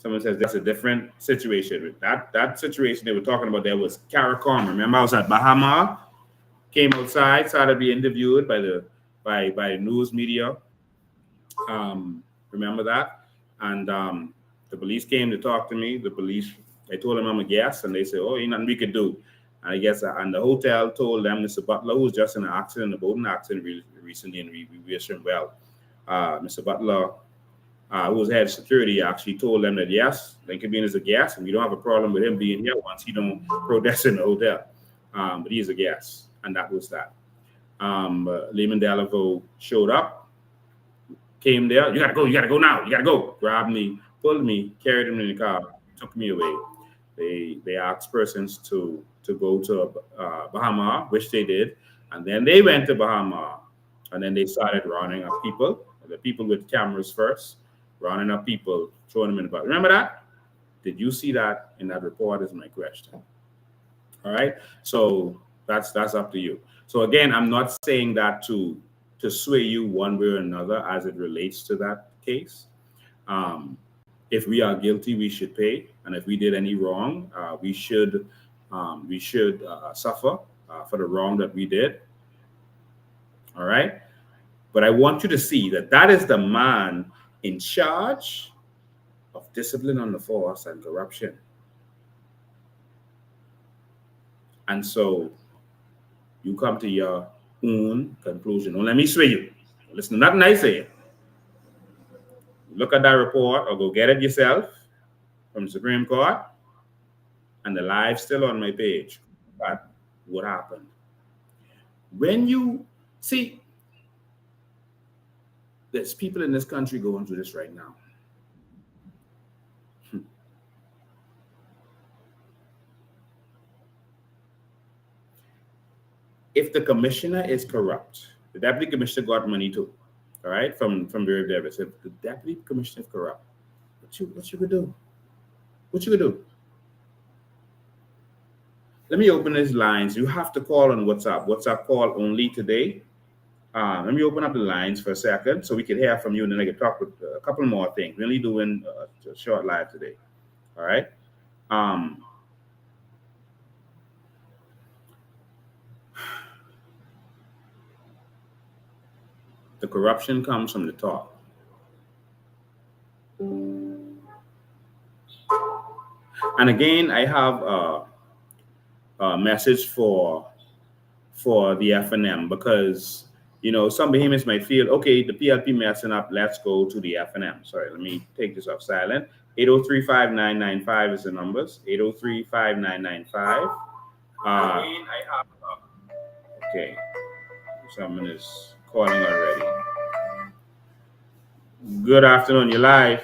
Someone says that's a different situation. That situation they were talking about there was Caracom. Remember, I was at Bahama, came outside, started to be interviewed by the by the news media. Remember that? And the police came to talk to me. The police, I told them I'm a guest, and they said, "Oh, ain't nothing we could do." And I guess, and the hotel told them Mr. Butler, who was just in an accident, a boating accident recently, and we wish him well. Mr. Butler, who was head of security, actually told them that yes, they could be in as a guest, and we don't have a problem with him being here once he don't protest in the hotel. But he's a guest, and that was that. Leamond Deleveaux showed up, came there. You gotta go now. You gotta go. Grabbed me, pulled me, carried him in the car, took me away. They asked persons to go to Bahama, which they did, and then they went to Bahama, and then they started rounding up people, the people with cameras first, rounding up people, throwing them in the box. Remember that? Did you see that in that report? Is my question. All right, so that's up to you. So again, I'm not saying that to sway you one way or another as it relates to that case. If we are guilty, we should pay, and if we did any wrong, we should suffer for the wrong that we did. All right, but I want you to see that is the man in charge of discipline on the force and corruption. And so you come to your own conclusion. Don't let me sway you. Listen to nothing I say. Look at that report or go get it yourself from the Supreme Court. And the live's still on my page. But what happened? When you see, there's people in this country going through this right now. If the commissioner is corrupt, the deputy commissioner got money too, all right, from Bureau of Davis. If the deputy commissioner is corrupt, what you could do? What you could do? Let me open these lines. You have to call on WhatsApp. WhatsApp call only today. Let me open up the lines for a second so we can hear from you, and then I can talk with a couple more things. We're only doing a short live today, all right? The corruption comes from the top. And again, I have a message for the FNM, because some behemoths might feel, okay, the PLP messing up, let's go to the FNM. Sorry, let me take this off silent. 803-5995 is the numbers. 803-5995. Okay, someone is calling already. Good afternoon, you're live.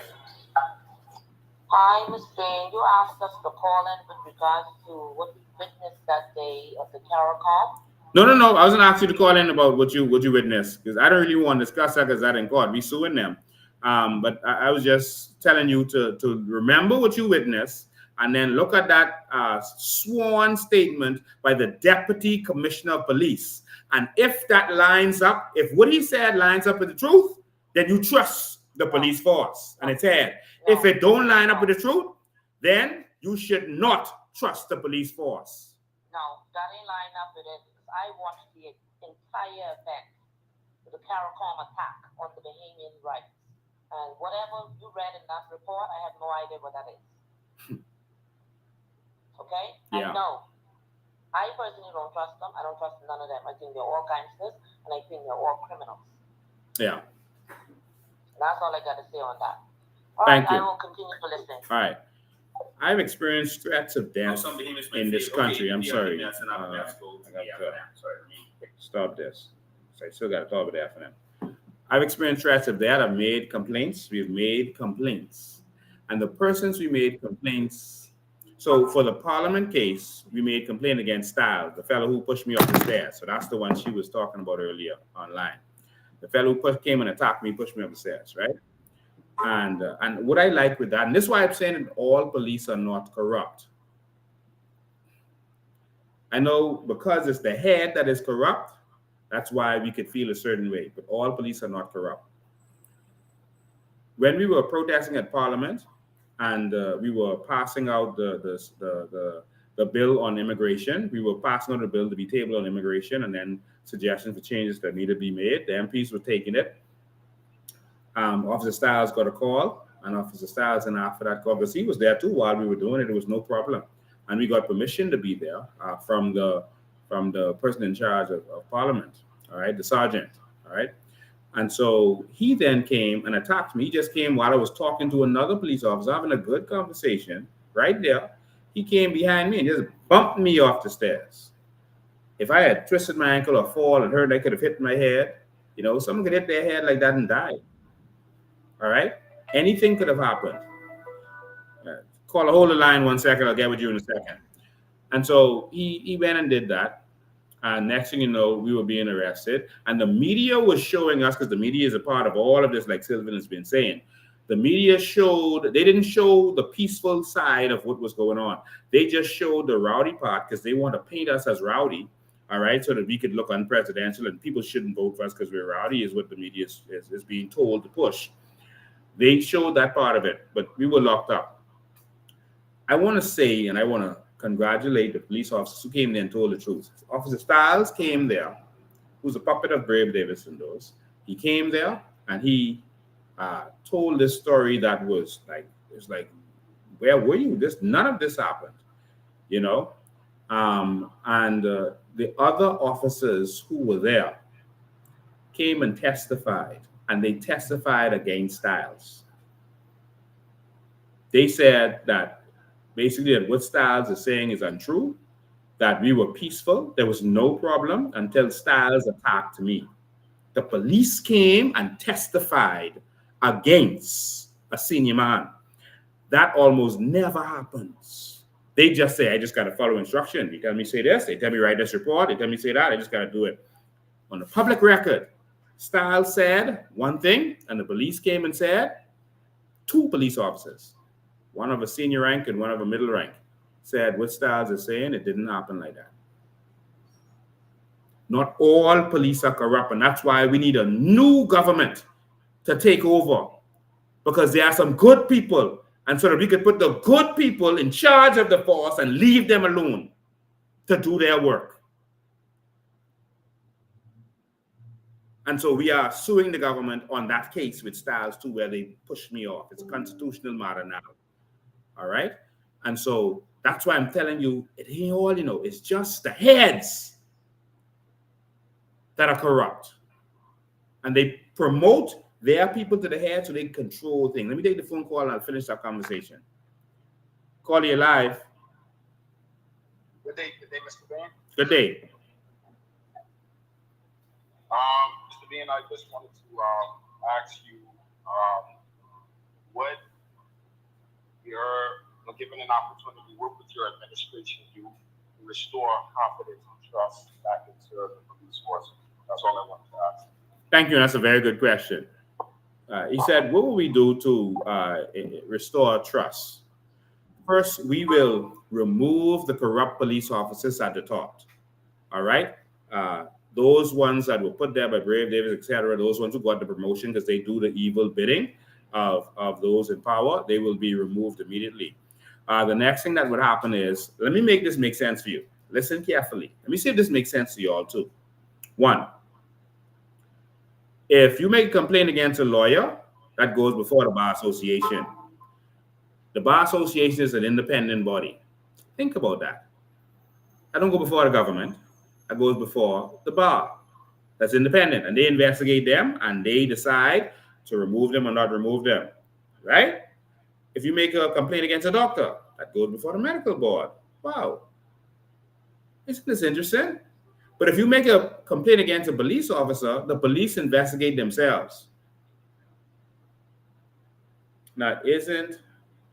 Hi, Ms. Jane. You asked us to call in with regards to what we witnessed that day of the Caracom. No. I wasn't asking you to call in about what you witnessed, because I don't really want to discuss that because that in court. We suing them. But I was just telling you to remember what you witnessed, and then look at that sworn statement by the Deputy Commissioner of Police. And if that lines up, if what he said lines up with the truth, then you trust the police force and its head. If it don't line up with the truth, then you should not trust the police force. No, that ain't line up with it. I watched the entire event, the Caracom attack on the Bahamian rights. And whatever you read in that report, I have no idea what that is. Okay? Yeah. And no, I personally don't trust them. I don't trust none of them. I think they're all gangsters, and I think they're all criminals. Yeah. That's all I got to say on that. Thank you. I will continue to listen. All right. I've experienced threats of death in this country. I'm sorry. Stop this. So I still got to talk about the FNM. I've experienced threats of death. I've made complaints. We've made complaints. And the persons we made complaints. So for the Parliament case, we made complaint against Styles, the fellow who pushed me up the stairs. So that's the one she was talking about earlier online. The fellow who came and attacked me, pushed me up the stairs, right? And what I like with that, and this is why I'm saying that all police are not corrupt. I know because it's the head that is corrupt, that's why we could feel a certain way, but all police are not corrupt. When we were protesting at Parliament and we were passing out the the bill on immigration. We were passing on the bill to be tabled on immigration, and then suggestions for changes that need to be made. The MPs were taking it. Officer Styles got a call, and Officer Styles, and after that call, because he was there too while we were doing it, it was no problem. And we got permission to be there from the person in charge of Parliament, all right, the sergeant, all right. And so he then came and attacked me. He just came while I was talking to another police officer, having a good conversation right there. He came behind me and just bumped me off the stairs. If I had twisted my ankle or fall and hurt, I could have hit my head. You know, someone could hit their head like that and die. All right? Anything could have happened. Call, hold the line 1 second. I'll get with you in a second. And so he went and did that. Next thing you know, we were being arrested. And the media was showing us, because the media is a part of all of this, like Sylvan has been saying. The media they didn't show the peaceful side of what was going on. They just showed the rowdy part because they want to paint us as rowdy, all right, so that we could look unpresidential and people shouldn't vote for us because we're rowdy, is what the media is being told to push. They showed that part of it, but we were locked up. I want to say, and I want to congratulate the police officers who came there and told the truth. Officer Styles came there, who's a puppet of Brave Davis and those. He came there and he told this story that was like, it's like, where were you? None of this happened, you know? The other officers who were there came and testified, and they testified against Styles. They said that basically that what Styles is saying is untrue, that we were peaceful, there was no problem until Styles attacked me. The police came and testified against a senior man. That almost never happens. They just say, I just got to follow instruction. They tell me say this, they tell me write this report, they tell me say that, I just got to do it. On the public record, Styles said one thing, and the police came and said, two police officers, one of a senior rank and one of a middle rank, said what Styles is saying, it didn't happen like that. Not all police are corrupt, and that's why we need a new government to take over, because there are some good people, and so that we could put the good people in charge of the force and leave them alone to do their work. And so we are suing the government on that case with Styles too, where they pushed me off. It's a constitutional matter now. All right? And so that's why I'm telling you, it ain't all, it's just the heads that are corrupt. And they promote their people to the head so they control things. Let me take the phone call and I'll finish that conversation. Call you live. Good day, Mr. Bain. Good day. Mr. Bain, I just wanted to ask you what given an opportunity, what would your administration do to restore confidence and trust back into the police force? That's all I wanted to ask. Thank you. That's a very good question. He said, what will we do to restore trust? First, we will remove the corrupt police officers at the top. All right? Those ones that were put there by Brave Davis, etc., those ones who got the promotion because they do the evil bidding of those in power, they will be removed immediately. The next thing that would happen is, let me make this make sense for you. Listen carefully. Let me see if this makes sense to you all too. One, if you make a complaint against a lawyer, that goes before the Bar Association. The Bar Association is an independent body. Think about that. I don't go before the government. I go before the bar. That's independent. And they investigate them and they decide to remove them or not remove them. Right? If you make a complaint against a doctor, that goes before the medical board. Wow. Isn't this interesting? But if you make a complaint against a police officer, the police investigate themselves. Now, isn't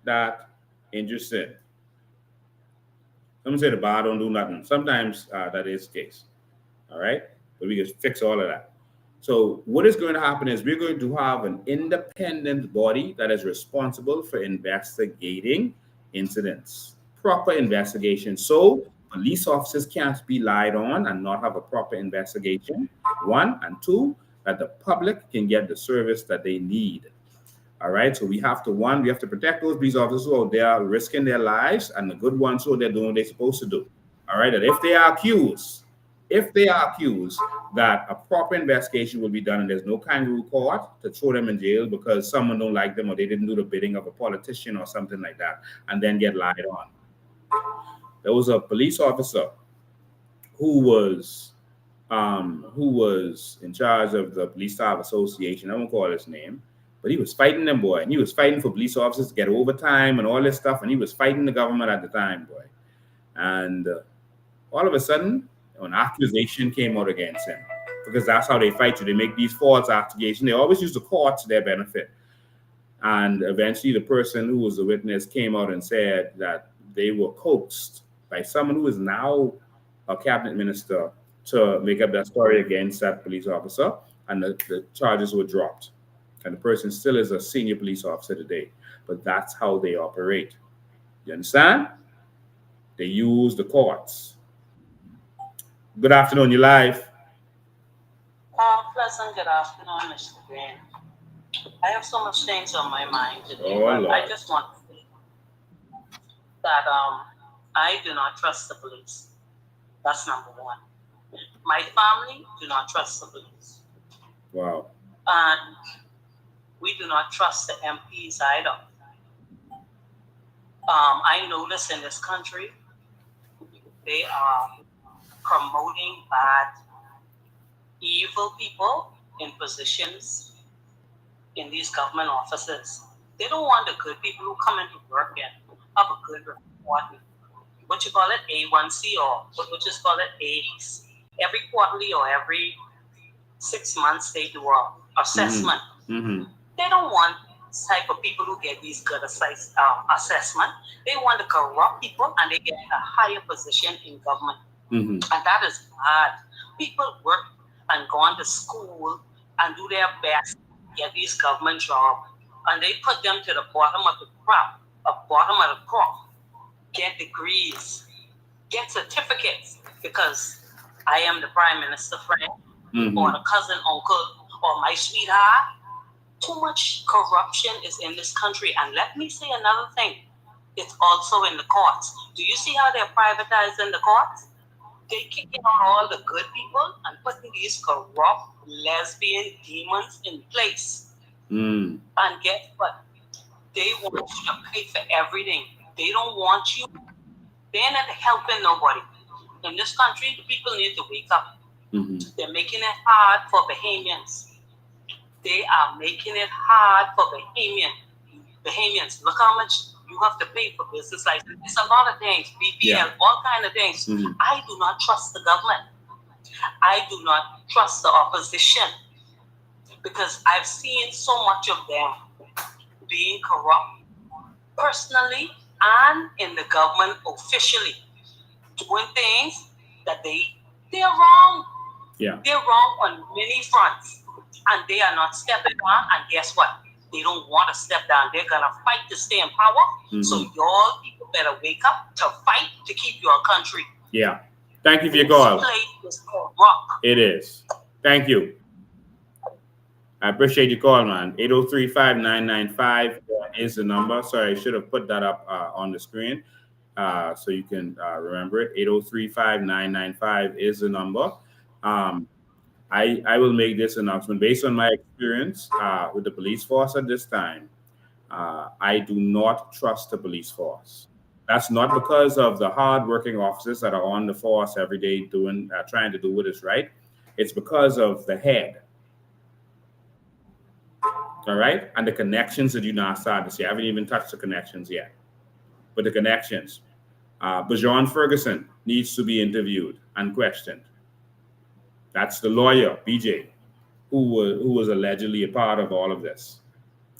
that interesting? Some say the bar don't do nothing. Sometimes that is the case. All right? But we can fix all of that. So what is going to happen is we're going to have an independent body that is responsible for investigating incidents. Proper investigation. So police officers can't be lied on and not have a proper investigation. One, and two, that the public can get the service that they need. All right, so we have to protect those police officers who are out there risking their lives, and the good ones who are there doing what they're supposed to do. All right, and if they are accused that a proper investigation will be done and there's no kangaroo court to throw them in jail because someone don't like them or they didn't do the bidding of a politician or something like that, and then get lied on. There was a police officer who was in charge of the Police Staff Association. I won't call his name, but he was fighting them, boy. And he was fighting for police officers to get overtime and all this stuff. And he was fighting the government at the time, boy. And all of a sudden, an accusation came out against him, because that's how they fight you. They make these false accusations. They always use the court to their benefit. And eventually the person who was the witness came out and said that they were coaxed by someone who is now a cabinet minister to make up that story against that police officer, and the charges were dropped. And the person still is a senior police officer today. But that's how they operate. You understand? They use the courts. Good afternoon, you live. Pleasant good afternoon, Mr. Green. I have so much things on my mind today, Oh, but Lord. I just want to say that I do not trust the police. That's number one. My family do not trust the police. Wow. And we do not trust the MPs either. I notice in this country, they are promoting bad, evil people in positions in these government offices. They don't want the good people who come into work and have a good report. What you call it, A1C, or what you call it, A's. Every quarterly or every 6 months they do a assessment. Mm-hmm. They don't want type of people who get these good assessment. They want to corrupt people and they get a higher position in government. Mm-hmm. And that is bad. People work and go on to school and do their best to get these government jobs, and they put them to the bottom of the crop, get degrees, get certificates, because I am the prime minister friend, Mm-hmm. or the cousin, uncle, or my sweetheart. Too much corruption is in this country. And let me say another thing. It's also in the courts. Do you see how they're privatizing the courts? They're kicking out all the good people and putting these corrupt lesbian demons in place. Mm. And guess what? They want you to pay for everything. They don't want you. They're not helping nobody. In this country, the people need to wake up. Mm-hmm. They're making it hard for Bahamians. They are making it hard for Bahamians. Look how much you have to pay for business license. It's a lot of things, BPL, all kind of things. Mm-hmm. I do not trust the government. I do not trust the opposition, because I've seen so much of them being corrupt personally and in the government officially, doing things that they're wrong. Yeah. They're wrong on many fronts, and they are not stepping down. And guess what? They don't want to step down. They're gonna fight to stay in power. Mm-hmm. So y'all people better wake up to fight to keep your country. Yeah. Thank you for your call. This place is corrupt. It is. Thank you. I appreciate your call, man. 803-5995 is the number. Sorry, I should have put that up on the screen so you can remember it. 803-5995 is the number. I will make this announcement based on my experience with the police force at this time. I do not trust the police force. That's not because of the hard-working officers that are on the force every day trying to do what is right. It's because of the head. All right? And the connections that you now start to see. I haven't even touched the connections yet. But the connections. Bajon Ferguson needs to be interviewed and questioned. That's the lawyer, BJ, who was allegedly a part of all of this.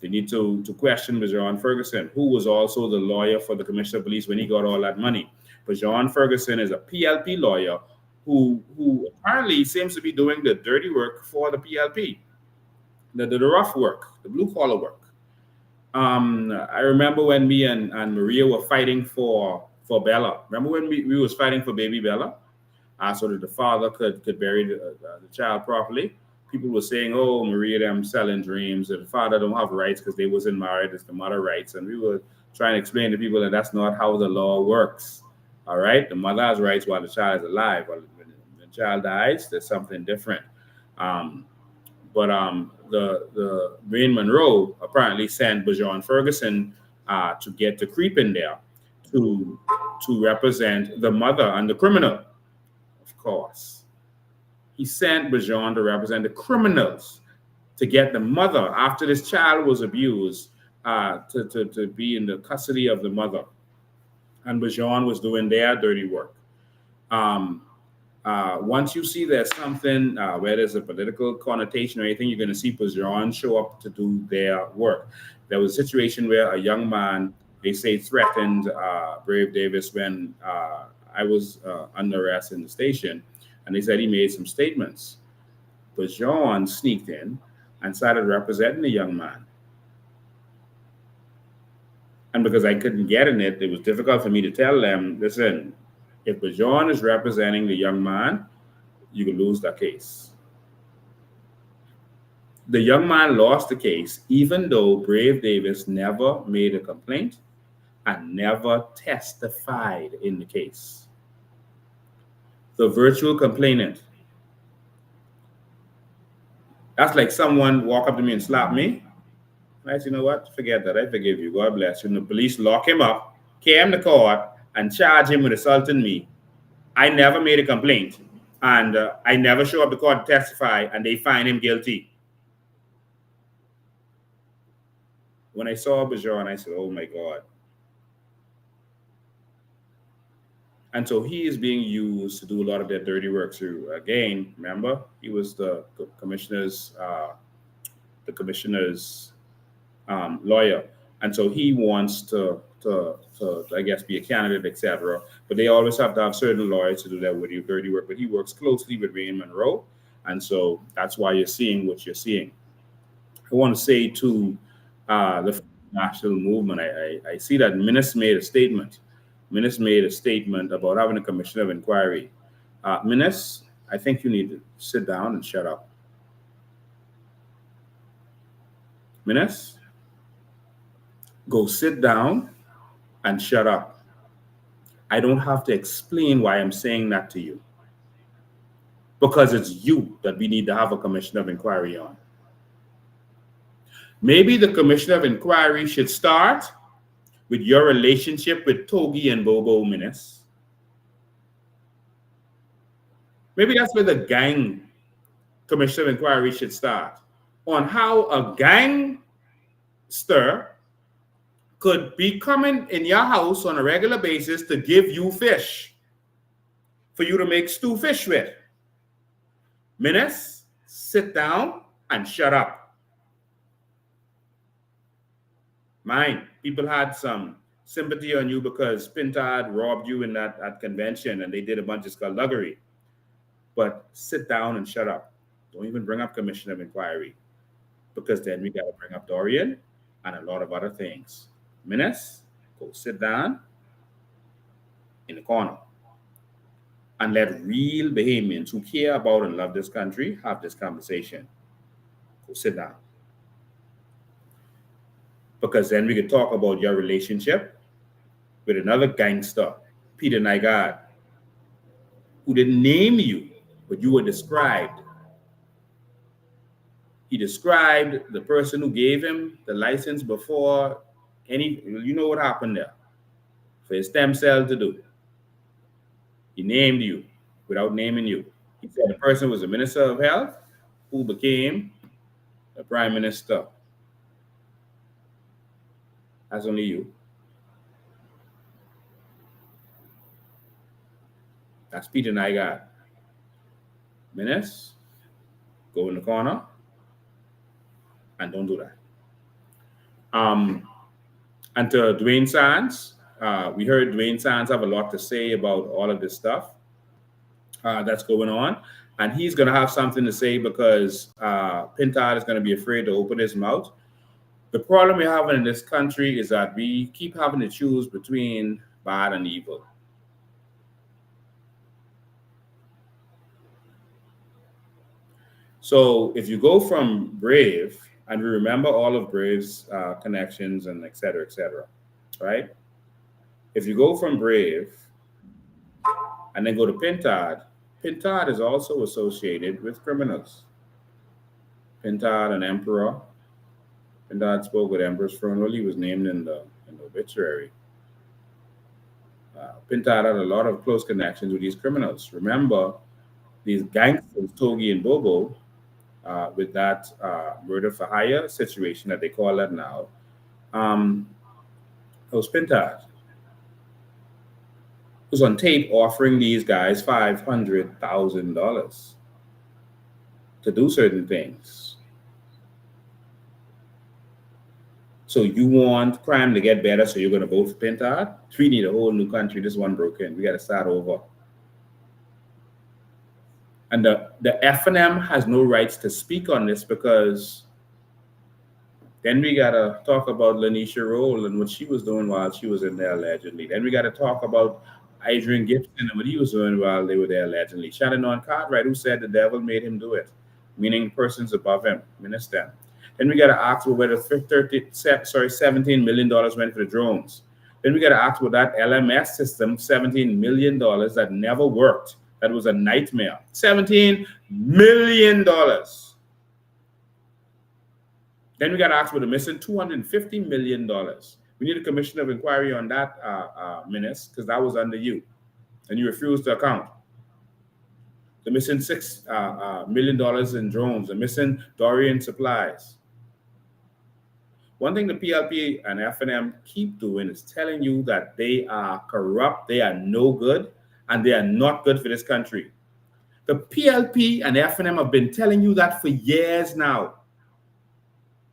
They need to question Bajon Ferguson, who was also the lawyer for the Commissioner of Police when he got all that money. Bajon Ferguson is a PLP lawyer who apparently seems to be doing the dirty work for the PLP, the rough work, the blue-collar work. I remember when me and Maria were fighting for Bella. Remember when we was fighting for baby Bella? So that the father could bury the child properly? people were saying, "Oh, Maria, them selling dreams, and the father don't have rights because they wasn't married. It's the mother rights." And we were trying to explain to people that that's not how the law works. All right, the mother has rights while the child is alive. While when the child dies, there's something different. Um, but the Wayne Monroe apparently sent Bajon Ferguson to get to creep in there to represent the mother and the criminal, of course. He sent Bajon to represent the criminals to get the mother after this child was abused to be in the custody of the mother, and Bajon was doing their dirty work. Um, Once you see there's something where there's a political connotation or anything, you're going to see Bajon show up to do their work. There was a situation where a young man, they say, threatened Brave Davis when I was under arrest in the station, and they said he made some statements. Bajon sneaked in and started representing the young man. And because I couldn't get in it, it was difficult for me to tell them, listen, if Bajon is representing the young man, you can lose that case. The young man lost the case, even though Brave Davis never made a complaint and never testified in the case. The virtual complainant. That's like someone walk up to me and slap me. I said, you know what? Forget that. I forgive you. God bless you. And the police lock him up, came to court, and charge him with assaulting me. I never made a complaint, and I never show up to court to testify, and they find him guilty. When I saw Bajon, I said, oh my God. And so he is being used to do a lot of that dirty work too. Again, remember, he was the commissioner's lawyer, and so he wants to I guess be a candidate, etc. But they always have to have certain lawyers to do that with you dirty work. But he works closely with Wayne Monroe, and so that's why you're seeing what you're seeing. I want to say to the national movement, I see that Minnis made a statement. Minnis made a statement about having a commission of inquiry. Minnis, I think you need to sit down and shut up. Minnis, go sit down and shut up. I don't have to explain why I'm saying that to you, because it's you that we need to have a commission of inquiry on. Maybe the commission of inquiry should start with your relationship with Togi and Bobo, Minnis. Maybe that's where the gang commission of inquiry should start, on how a gangster could be coming in your house on a regular basis to give you fish for you to make stew fish with. Minnis, sit down and shut up. Mine, people had some sympathy on you because Pintard robbed you in that convention and they did a bunch of skullduggery. But sit down and shut up. Don't even bring up commission of inquiry, because then we got to bring up Dorian and a lot of other things. Minnis, go sit down in the corner and let real Bahamians who care about and love this country have this conversation. Go sit down. Because then we could talk about your relationship with another gangster, Peter Nygard, who didn't name you, but you were described. He described the person who gave him the license before you know what happened there, for his stem cell to do. He named you without naming you. He said the person was a minister of health who became a prime minister. That's only you. That's Peter Nygard. Minnis, go in the corner and don't do that. And to Dwayne Sands, we heard Dwayne Sands have a lot to say about all of this stuff that's going on. And he's going to have something to say because Pintard is going to be afraid to open his mouth. The problem we're having in this country is that we keep having to choose between bad and evil. So if you go from Brave, and we remember all of Brave's connections and et cetera, right? If you go from Brave and then go to Pintard, Pintard is also associated with criminals. Pintard, an emperor. Pintard spoke with Empress Fronwell. He was named in the obituary. Pintard had a lot of close connections with these criminals. Remember, these gangsters, Togi and Bobo, with that murder for hire situation that they call it now, it was Pintard who's on tape offering these guys $500,000 to do certain things. So you want crime to get better, so you're going to vote for Pintard? We need a whole new country. This one broken. We got to start over. And the F&M has no rights to speak on this, because then we got to talk about Lanisha Roll and what she was doing while she was in there allegedly. Then we got to talk about Adrian Gibson and what he was doing while they were there allegedly. Shannon Cartwright, who said the devil made him do it, meaning persons above him, minister. Then we got to ask where the $17 million went for the drones. Then we got to ask about that LMS system, $17 million that never worked. That was a nightmare. $17 million. Then we got to ask about the missing $250 million. We need a commission of inquiry on that, Minister, because that was under you, and you refused to account. The missing $6 million in drones, the missing Dorian supplies. One thing the PLP and F&M keep doing is telling you that they are corrupt, they are no good, and they are not good for this country. The PLP and F&M have been telling you that for years now.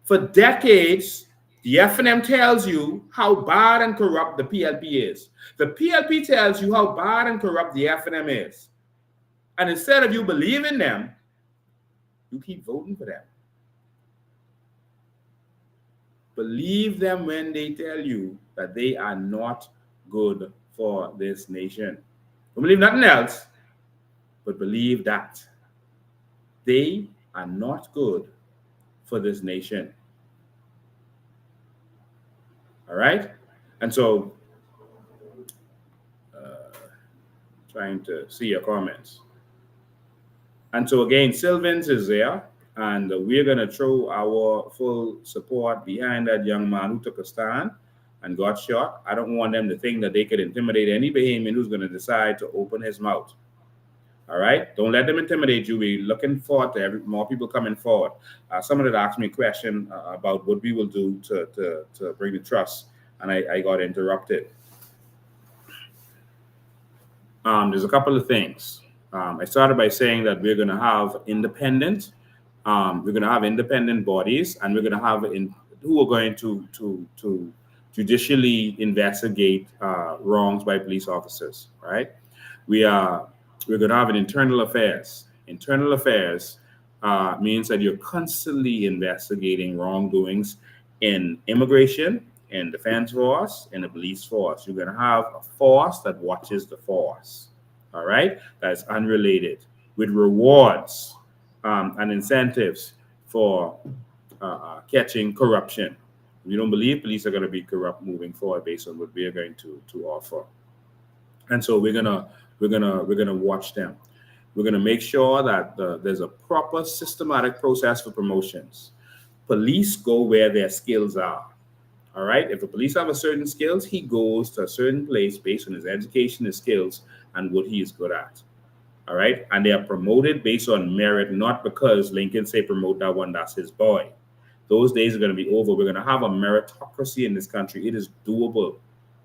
For decades, the F&M tells you how bad and corrupt the PLP is. The PLP tells you how bad and corrupt the F&M is. And instead of you believing them, you keep voting for them. Believe them when they tell you that they are not good for this nation. Don't believe nothing else, but believe that they are not good for this nation. All right? And so, trying to see your comments. And so again, Sylvans is there, and we're going to throw our full support behind that young man who took a stand and got shot. I don't want them to think that they could intimidate any Bahamian who's going to decide to open his mouth. All right? Don't let them intimidate you. We're looking forward to more people coming forward. Someone had asked me a question about what we will do to bring the trust, and I got interrupted. There's a couple of things. I started by saying that we're going to have independent bodies, and we're going to have who are going to judicially investigate wrongs by police officers. Right? We're going to have an internal affairs. Internal affairs means that you're constantly investigating wrongdoings in immigration, in defense force, in the police force. You're going to have a force that watches the force. All right, that's unrelated, with rewards and incentives for catching corruption. We don't believe police are going to be corrupt moving forward based on what we are going to offer, and so we're gonna watch them. We're gonna make sure that there's a proper systematic process for promotions. Police go where their skills are. All right. If a police have a certain skills, he goes to a certain place based on his education, his skills, and what he is good at. All right. And they are promoted based on merit, not because Lincoln say promote that one, that's his boy. Those days are going to be over. We're going to have a meritocracy in this country. It is doable.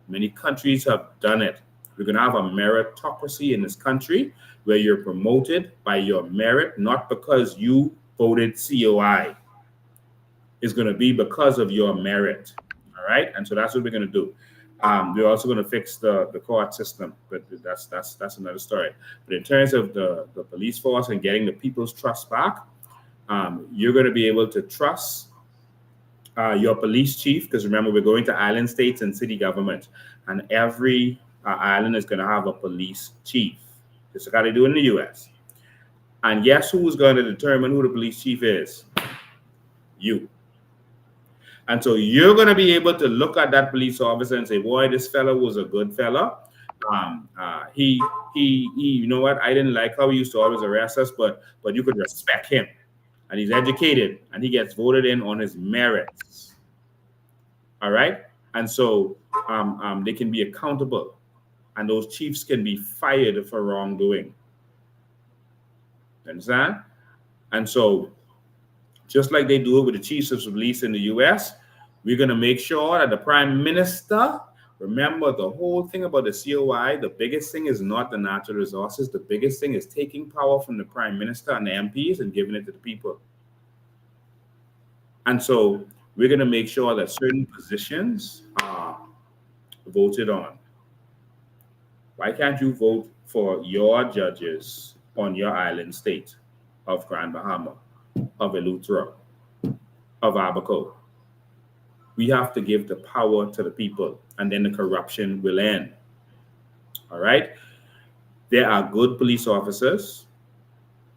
Many countries have done it. We're going to have a meritocracy in this country where you're promoted by your merit, not because you voted COI. It's going to be because of your merit. All right. And so that's what we're going to do. We're also going to fix the court system, but that's another story. But in terms of the police force and getting the people's trust back, you're going to be able to trust your police chief, because remember, we're going to island states and city government, and every island is going to have a police chief. This is how they do in the U.S. And guess who's going to determine who the police chief is? You. And so you're going to be able to look at that police officer and say, boy, this fellow was a good fella. He, you know what? I didn't like how he used to always arrest us, but you could respect him. And he's educated and he gets voted in on his merits. All right. And so they can be accountable, and those chiefs can be fired for wrongdoing. Understand? And so, just like they do it with the chiefs of police in the US, we're going to make sure that the prime minister, remember the whole thing about the COI, the biggest thing is not the natural resources. The biggest thing is taking power from the prime minister and the MPs and giving it to the people. And so we're going to make sure that certain positions are voted on. Why can't you vote for your judges on your island state of Grand Bahama, of Eleuthera, of Abaco? We have to give the power to the people, and then the corruption will end. All right? There are good police officers.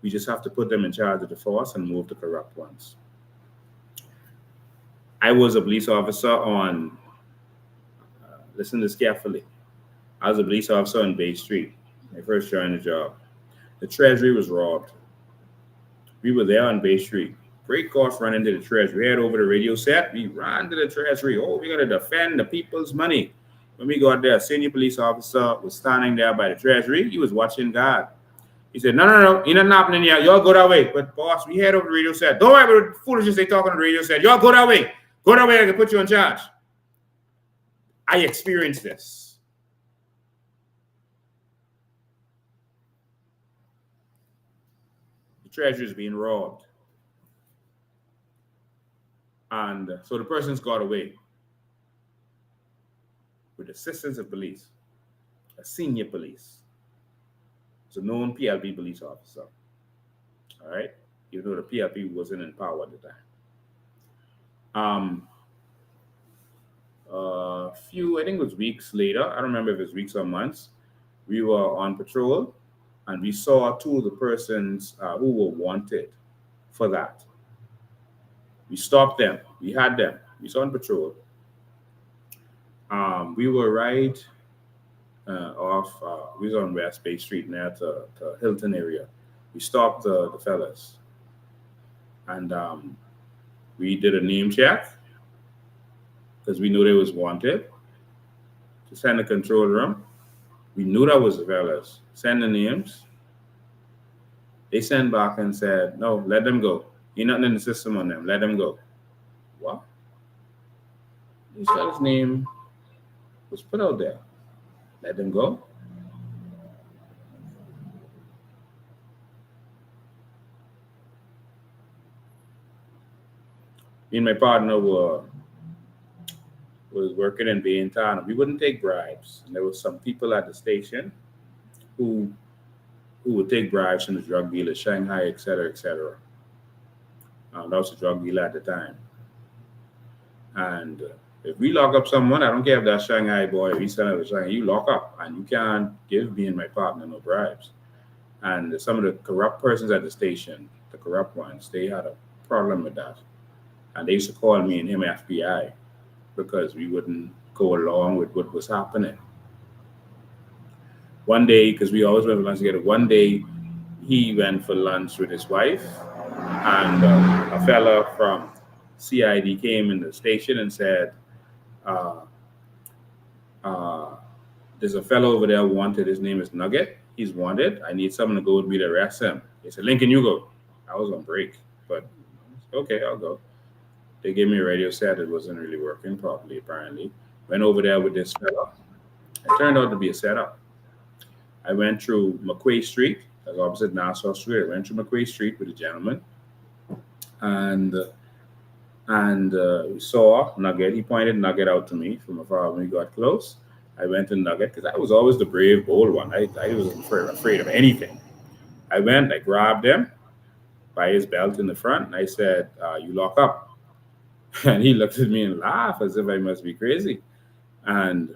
We just have to put them in charge of the force and move the corrupt ones. I was a police officer on, listen to this carefully. I was a police officer on Bay Street. My first joined the job. The Treasury was robbed. We were there on Bay Street. Great course running to the Treasury. We had over the radio set. We ran to the Treasury. Oh, we're going to defend the people's money. When we got there, a senior police officer was standing there by the Treasury. He was watching God. He said, no, you're not happening here. Y'all go that way. But boss, we had over the radio set. Don't worry about the foolishness they talking on the radio set. Y'all go that way. Go that way. I can put you in charge. I experienced this. The Treasury is being robbed. And so the person's got away with assistance of police, a senior police. It's a known PLP police officer. All right? Even though the PLP wasn't in power at the time. A few, I think it was weeks later, I don't remember if it was weeks or months, we were on patrol and we saw two of the persons who were wanted for that. We stopped them. We had them. We saw on patrol. We were right off, we was on West Bay Street near to Hilton area. We stopped the fellas. And we did a name check because we knew they was wanted. To send the control room. We knew that was the fellas. Send the names. They sent back and said, no, let them go. Ain't nothing in the system on them. Let them go. What? This guy's name was put out there. Let them go. Me and my partner was working in Bay and Town. We wouldn't take bribes. And there were some people at the station who would take bribes from the drug dealers, Shanghai, et cetera, et cetera. That was a drug dealer at the time. And if we lock up someone, I don't care if that's Shanghai boy, if he's selling to Shanghai, you lock up and you can't give me and my partner no bribes. And some of the corrupt persons at the station, the corrupt ones, they had a problem with that. And they used to call me and him FBI because we wouldn't go along with what was happening. One day, because we always went for lunch together, one day he went for lunch with his wife, and a fella from CID came in the station and said, there's a fellow over there wanted. His name is Nugget. He's wanted. I need someone to go with me to arrest him. He said, Lincoln, you go. I was on break, but okay, I'll go. They gave me a radio set. It wasn't really working properly, apparently. Went over there with this fella. It turned out to be a setup. I went through McQuay Street, that's opposite Nassau Street. I went through McQuay Street with a gentleman, and we saw Nugget. He pointed Nugget out to me from afar. When we got close, I went to Nugget because I was always the brave, bold one. I wasn't afraid of anything. I went, I grabbed him by his belt in the front, and I said, you lock up. And he looked at me and laughed as if I must be crazy. And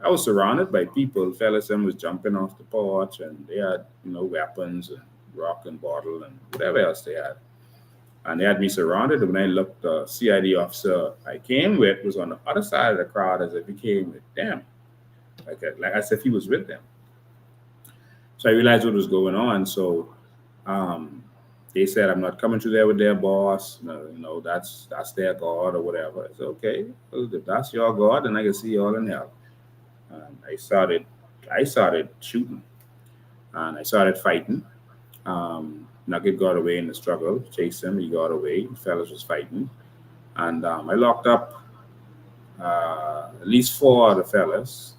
I was surrounded by people. Fellas was jumping off the porch, and they had, weapons. And rock and bottle and whatever else they had. And they had me surrounded. And when I looked, the CID officer I came with was on the other side of the crowd as if he came with them, like as if he was with them. So I realized what was going on. So um, they said, I'm not coming to there with their boss. No, that's their God or whatever. I said, okay, well, if that's your God, then I can see y'all in hell. And I started shooting and I started fighting. Nugget got away in the struggle, chased him, he got away. The fellas was fighting. And I locked up at least four of the fellas.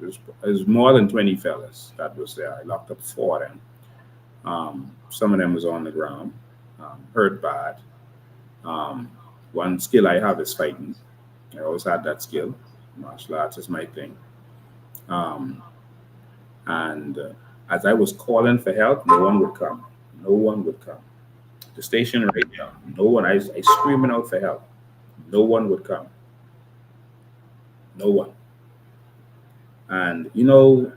It was more than 20 fellas that was there. I locked up four of them. Some of them was on the ground, hurt bad. Um, One skill I have is fighting. I always had that skill. Martial arts is my thing. Um, and as I was calling for help, no one would come. No one would come. The station right there, no one. I screaming out for help. No one would come. No one. And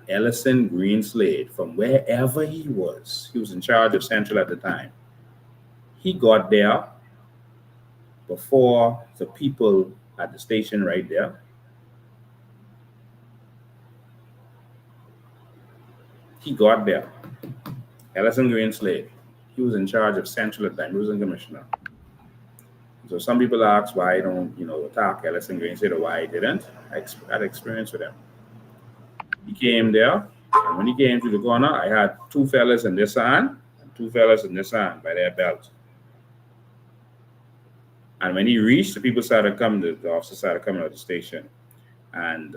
Ellison Greenslade, from wherever he was in charge of Central at the time. He got there before the people at the station right there. He got there. Ellison Greenslade. He was in charge of Central at the time. He was a commissioner. So some people ask why I don't, attack Ellison Greenslade or why I didn't. I had experience with him. He came there, and when he came to the corner, I had two fellas in this hand and two fellas in this hand by their belt. And when he reached, the people started coming, the officers started coming out of the station. And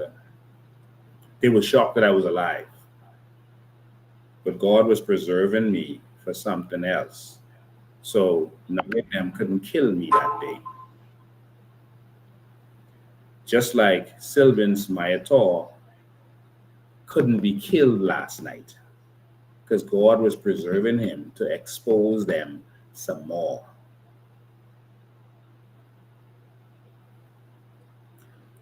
they were shocked that I was alive. But God was preserving me for something else. So none of them couldn't kill me that day. Just like Sylvan's Mayator couldn't be killed last night because God was preserving him to expose them some more.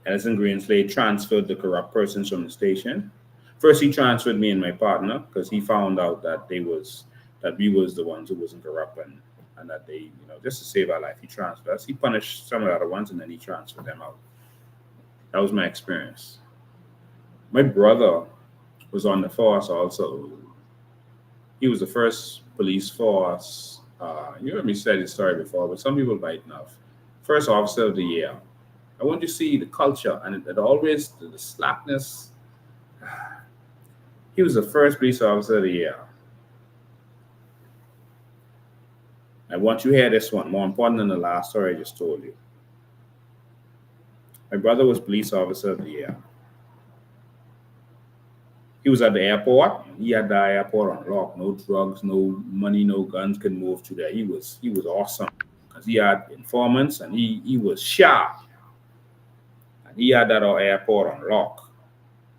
Ellison Greenslade transferred the corrupt persons from the station. First, he transferred me and my partner because he found out that we was the ones who wasn't corrupt and that they, just to save our life, he transferred us. He punished some of the other ones and then he transferred them out. That was my experience. My brother was on the force also. He was the first police force. You heard me say this story before, but some people might know. First officer of the year. I want you to see the culture and it always the slackness. He was the first police officer of the year. I want you to hear this one, more important than the last story I just told you. My brother was police officer of the year. He was at the airport. He had the airport on lock. No drugs, no money, no guns could move through there. He was awesome because he had informants and he was sharp. And he had that airport on lock.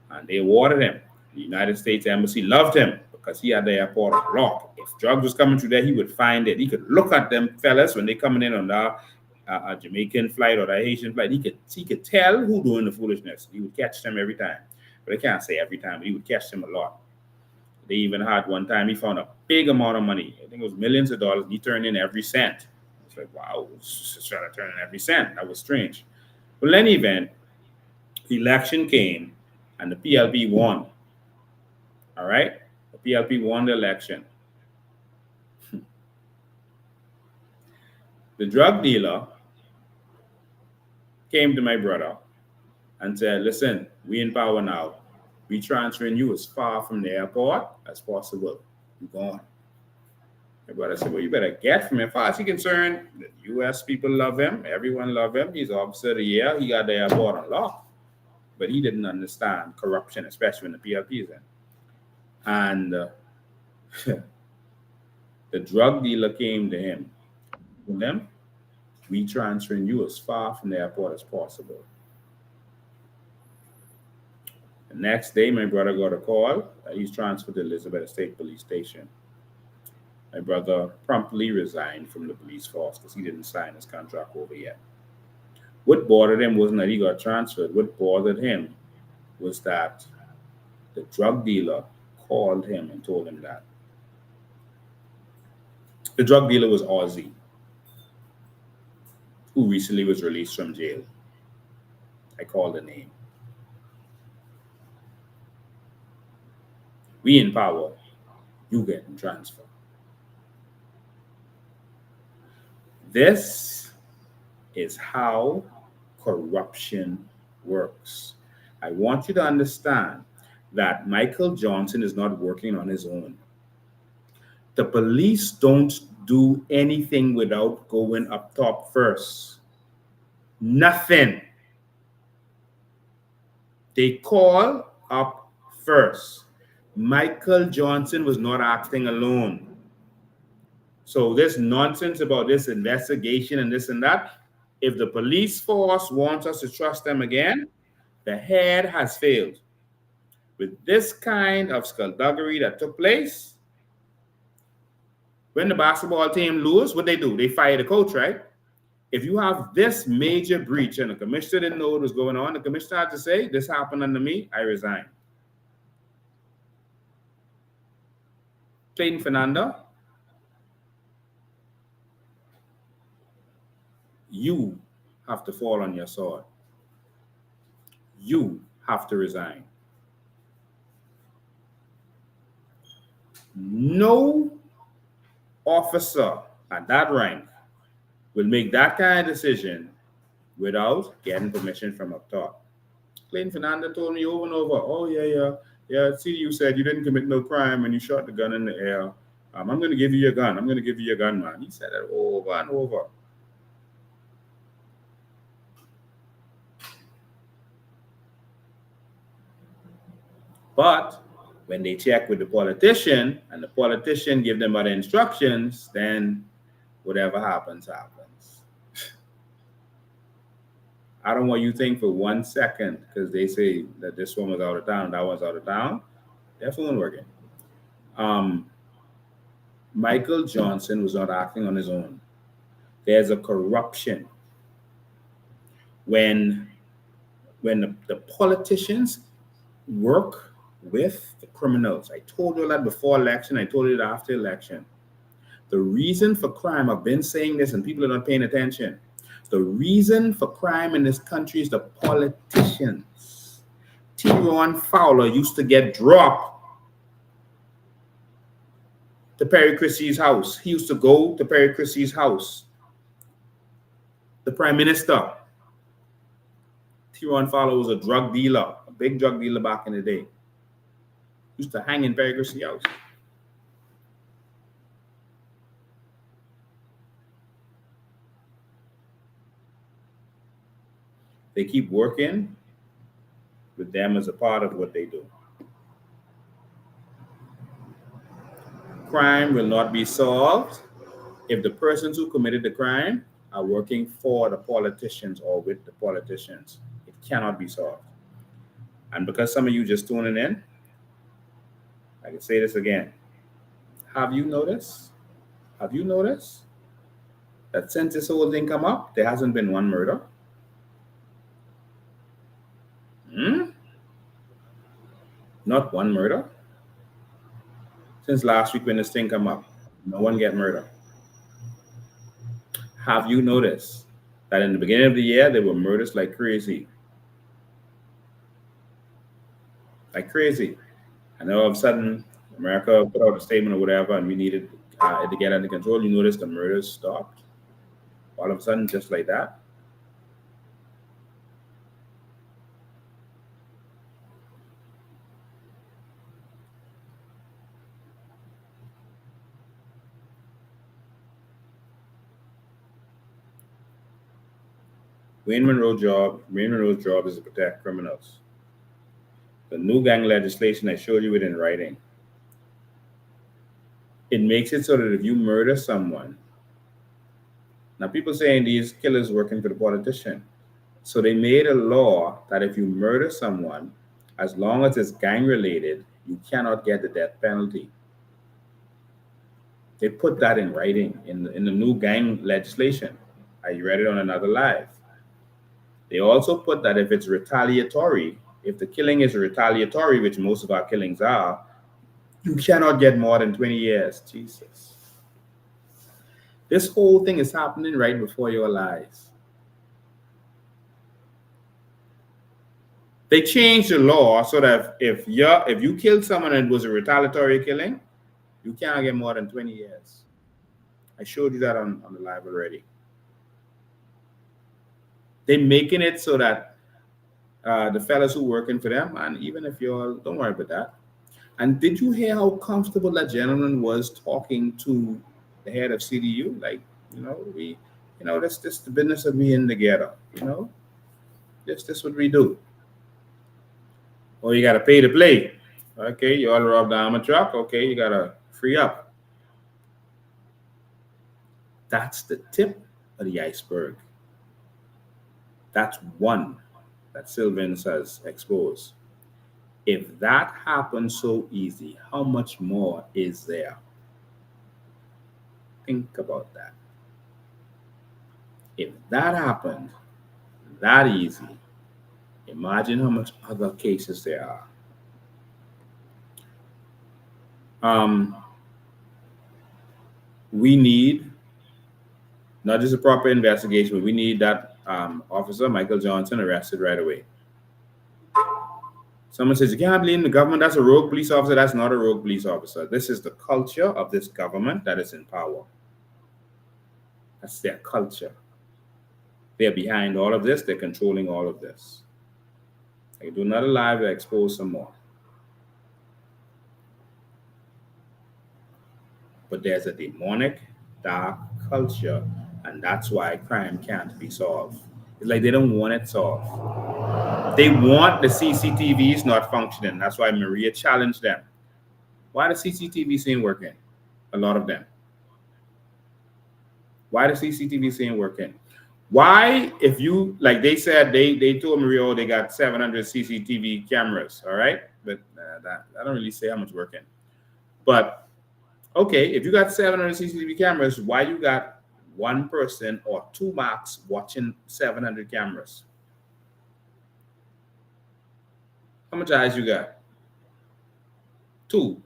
And they awarded him. The United States Embassy loved him because he had the airport on lock. If drugs was coming through there, he would find it. He could look at them fellas when they coming in on a Jamaican flight or the Haitian flight. He could tell who doing the foolishness. He would catch them every time. But I can't say every time, but he would catch them a lot. They even had one time he found a big amount of money. I think it was millions of dollars. He turned in every cent. It's like, wow, just trying to turn in every cent. That was strange. But in any event, the election came and the PLP won. All right? The PLP won the election. The drug dealer came to my brother and said, listen, we in power now. We transferring you as far from the airport as possible. You're gone. My brother said, well, you better get from him. As far as he's concerned, the U.S. people love him. Everyone love him. He's officer of the year. He got the airport on lock. But he didn't understand corruption, especially when the PLP is in. And the drug dealer came to him. To them, we transferring you as far from the airport as possible. The next day, my brother got a call that he's transferred to Elizabeth State Police Station. My brother promptly resigned from the police force because he didn't sign his contract over yet. What bothered him wasn't that he got transferred. What bothered him was that the drug dealer called him and told him that. The drug dealer was Ozzy, who recently was released from jail. I called the name. We in power, you getting transferred. This is how corruption works. I want you to understand that Michael Johnson is not working on his own. The police don't do anything without going up top first. Nothing. They call up first. Michael Johnson was not acting alone. So this nonsense about this investigation and this and that, if the police force wants us to trust them again, the head has failed. With this kind of skullduggery that took place, when the basketball team lose, what they do? They fire the coach, right? If you have this major breach and the commissioner didn't know what was going on, the commissioner had to say, this happened under me, I resign. Clayton Fernander, you have to fall on your sword. You have to resign. No officer at that rank will make that kind of decision without getting permission from up top. Clayton Fernander told me over and over, oh, yeah, CDU said you didn't commit no crime and you shot the gun in the air. I'm going to give you your gun. I'm going to give you your gun, man. He said that over and over. But when they check with the politician and the politician give them other instructions, then whatever happens, happens. I don't want you to think for 1 second, because they say that this one was out of town, that one's out of town. That phone working. Michael Johnson was not acting on his own. There's a corruption. When the politicians work with the criminals. I told you that before election. I told you that after election. The reason for crime, I've been saying this and people are not paying attention. The reason for crime in this country is the politicians. Tyrone Fowler used to get dropped to Perry Christie's house. He used to go to Perry Christie's house. The prime minister, Tyrone Fowler, was a drug dealer, a big drug dealer back in the day. Used to hang in Perry Christie's house. They keep working with them as a part of what they do. Crime will not be solved if the persons who committed the crime are working for the politicians or with the politicians. It cannot be solved. And because some of you just tuning in, I can say this again. Have you noticed that since this whole thing come up, there hasn't been one murder? Not one murder. Since last week when this thing come up, no one get murdered. Have you noticed that in the beginning of the year, there were murders like crazy? Like crazy. And then all of a sudden, America put out a statement or whatever, and we needed it to get under control. You notice the murders stopped. All of a sudden, just like that. Wayne Monroe's job is to protect criminals. The new gang legislation, I showed you it in writing. It makes it so that if you murder someone, now people saying these killers working for the politician. So they made a law that if you murder someone, as long as it's gang related, you cannot get the death penalty. They put that in writing in the new gang legislation. I read it on another live. They also put that if it's retaliatory, if the killing is retaliatory, which most of our killings are, you cannot get more than 20 years. Jesus. This whole thing is happening right before your eyes. They changed the law so that if you killed someone and it was a retaliatory killing, you can't get more than 20 years. I showed you that on the live already. They're making it so that the fellas who working for them, and even if you're, don't worry about that. And did you hear how comfortable that gentleman was talking to the head of CDU? Like, that's just the business of being together. This what we do. Or you got to pay to play. Okay, you all robbed the armor truck. Okay, you got to free up. That's the tip of the iceberg. That's one that Sylvans has exposed. If that happens so easy, how much more is there? Think about that. If that happened that easy, imagine how much other cases there are. We need not just a proper investigation, but we need that officer, Michael Johnson, arrested right away. Someone says, you can't blame the government. That's a rogue police officer. That's not a rogue police officer. This is the culture of this government that is in power. That's their culture. They're behind all of this. They're controlling all of this. I do another live to expose some more. But there's a demonic, dark culture, and that's why crime can't be solved. It's like they don't want it solved. They want the CCTVs not functioning. That's why Maria challenged them. Why the CCTVs ain't working? A lot of them. Why the CCTVs ain't working? Why, if you, like they said, they told Maria, oh, they got 700 CCTV cameras, all right? But that I don't really say how much working. But, okay, if you got 700 CCTV cameras, why you got one person or two marks watching 700 cameras? How much eyes you got? Two.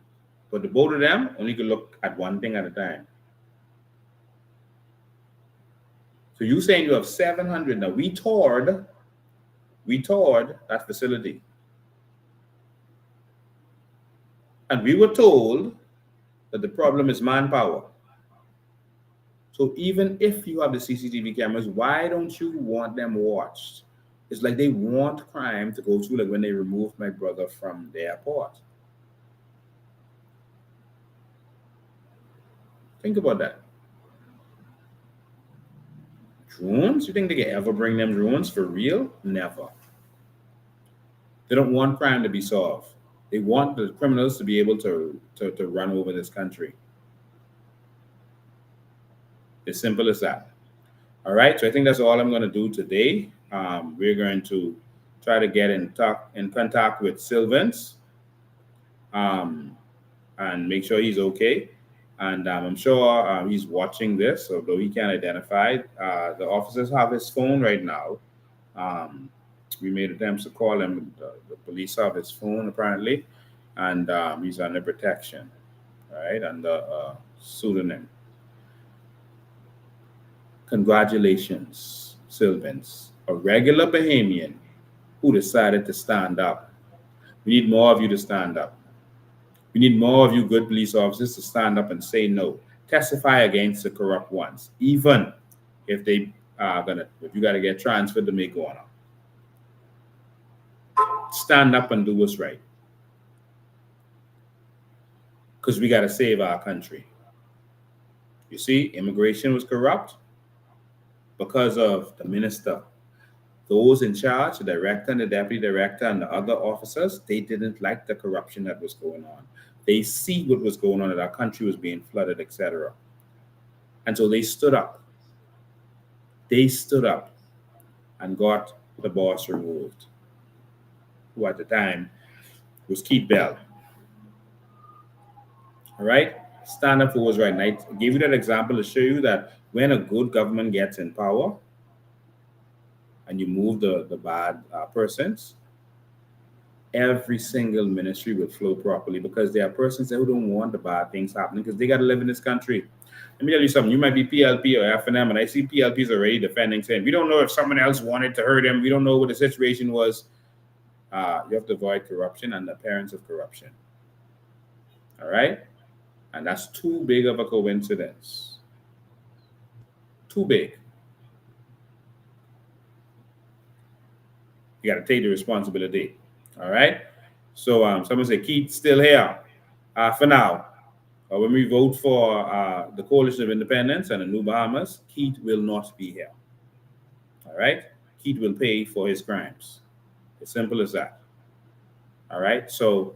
But the both of them only can look at one thing at a time. So you saying you have 700. Now we toured that facility. And we were told that the problem is manpower. So even if you have the CCTV cameras, why don't you want them watched? It's like they want crime to go through, like when they removed my brother from the airport. Think about that. Drones? You think they can ever bring them drones for real? Never. They don't want crime to be solved. They want the criminals to be able to run over this country. As simple as that. All right, so I think that's all I'm going to do today. We're going to try to get in contact with Sylvans and make sure he's okay. And I'm sure he's watching this, although he can't identify. The officers have his phone right now. We made attempts to call him. The police have his phone, apparently, and he's under protection, right, under pseudonym. Congratulations, Sylvans, a regular Bahamian who decided to stand up. We need more of you to stand up. We need more of you good police officers to stand up and say no. Testify against the corrupt ones, even if they are if you got to get transferred to make going on. Stand up and do what's right. Because we got to save our country. You see, immigration was corrupt because of the minister. Those in charge, the director and the deputy director and the other officers, they didn't like the corruption that was going on. They see what was going on, that our country was being flooded, etc. And so they stood up. They stood up and got the boss removed, who at the time was Keith Bell. All right? Stand up for what's right. And I gave you that example to show you that when a good government gets in power and you move the bad persons, every single ministry will flow properly, because there are persons there who don't want the bad things happening because they got to live in this country. Let me tell you something. You might be PLP or FNM, and I see PLPs already defending, saying, we don't know if someone else wanted to hurt him. We don't know what the situation was. You have to avoid corruption and the appearance of corruption. All right? And that's too big of a coincidence. Too big. You got to take the responsibility. All right? So someone said, Keith's still here for now. When we vote for the Coalition of Independence and the New Bahamas, Keith will not be here. All right? Keith will pay for his crimes. As simple as that. All right? So,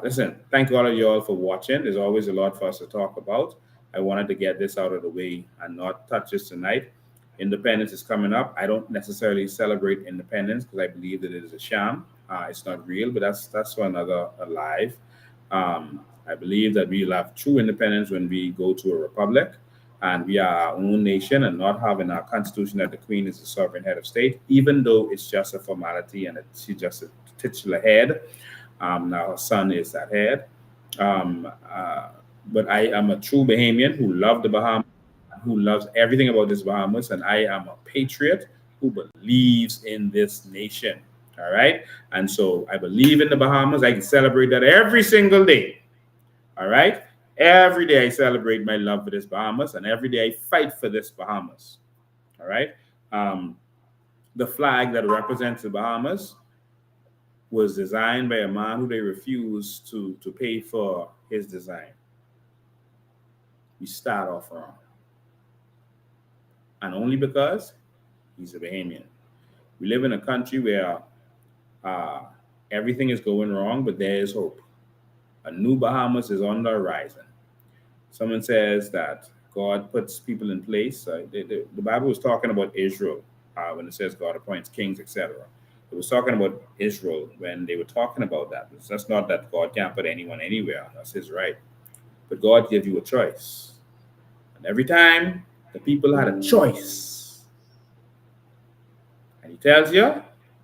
listen, thank all of you all for watching. There's always a lot for us to talk about. I wanted to get this out of the way and not touch this tonight. Independence is coming up. I don't necessarily celebrate independence because I believe that it is a sham. It's not real, but that's for another live. I believe that we'll have true independence when we go to a republic and we are our own nation and not having our constitution that the Queen is the sovereign head of state, even though it's just a formality and she's just a titular head. Now her son is that head. But I am a true Bahamian who loves the Bahamas, who loves everything about this Bahamas, and I am a patriot who believes in this nation. All right? And so I believe in the Bahamas. I can celebrate that every single day. All right? Every day I celebrate my love for this Bahamas, and every day I fight for this Bahamas. All right? The flag that represents the Bahamas was designed by a man who they refused to pay for his design. We start off wrong. And only because he's a Bahamian. We live in a country where everything is going wrong, but there is hope. A new Bahamas is on the horizon. Someone says that God puts people in place. The Bible was talking about Israel when it says God appoints kings, etc. It was talking about Israel when they were talking about that. That's not that God can't put anyone anywhere. That's his right. But God gives you a choice. And every time the people had a choice, and he tells you,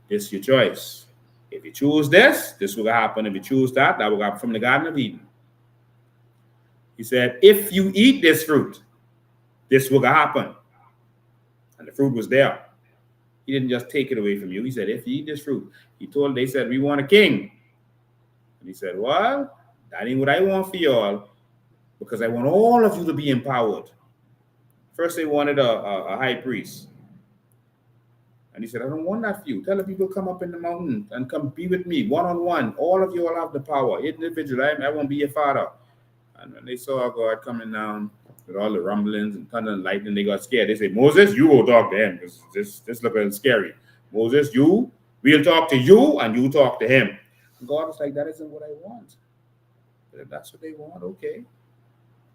this is your choice. If you choose this, this will happen. If you choose that, that will happen from the Garden of Eden. He said, if you eat this fruit, this will happen. And the fruit was there. He didn't just take it away from you. He said, if you eat this fruit, they said, we want a king. And he said, well, that ain't what I want for y'all, because I want all of you to be empowered. First, they wanted a high priest. And he said, I don't want that for you. Tell the people come up in the mountain and come be with me, one-on-one. All of you all have the power. Individual, I won't be your father. And when they saw God coming down with all the rumblings and thunder and lightning, they got scared. They said, Moses, you go talk to him. This looks a little scary. Moses, we'll talk to you and you talk to him. And God was like, that isn't what I want. But if that's what they want, okay.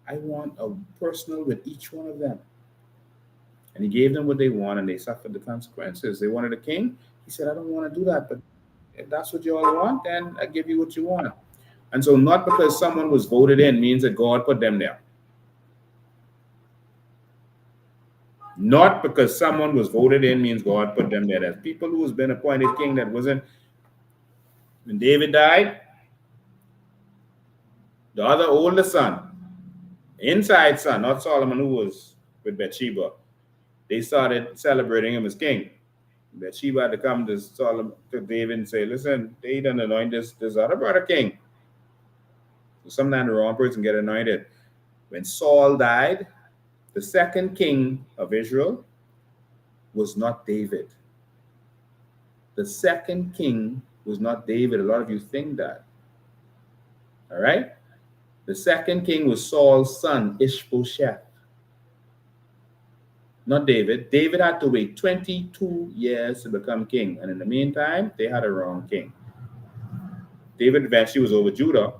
I want a personal with each one of them. And he gave them what they want, and they suffered the consequences. They wanted a king. He said, I don't want to do that. But if that's what you all want, then I give you what you want. And so not because someone was voted in means that God put them there. Not because someone was voted in means God put them there. There's people who has been appointed king that wasn't. When David died, the other older son, inside son, not Solomon, who was with Bathsheba, they started celebrating him as king. Bathsheba had to come to David and say, listen, they done anoint this other brother king. So sometimes the wrong person get anointed. When Saul died, the second king of Israel was not David. The second king was not David. A lot of you think that. All right? The second king was Saul's son, Ishbosheth. Not David. David had to wait 22 years to become king. And in the meantime, they had a wrong king. David eventually was over Judah.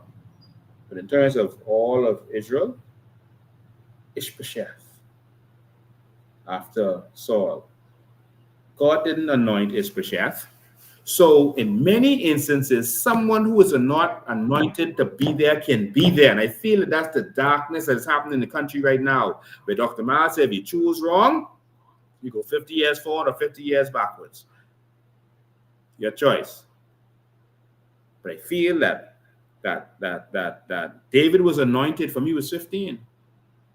But in terms of all of Israel, Ishbosheth after Saul. God didn't anoint Ishbosheth. So in many instances, someone who is not anointed to be there can be there. And I feel that that's the darkness that is happening in the country right now, where Dr. Miles said, if you choose wrong, you go 50 years forward or 50 years backwards. Your choice. But I feel that David was anointed from he was 15,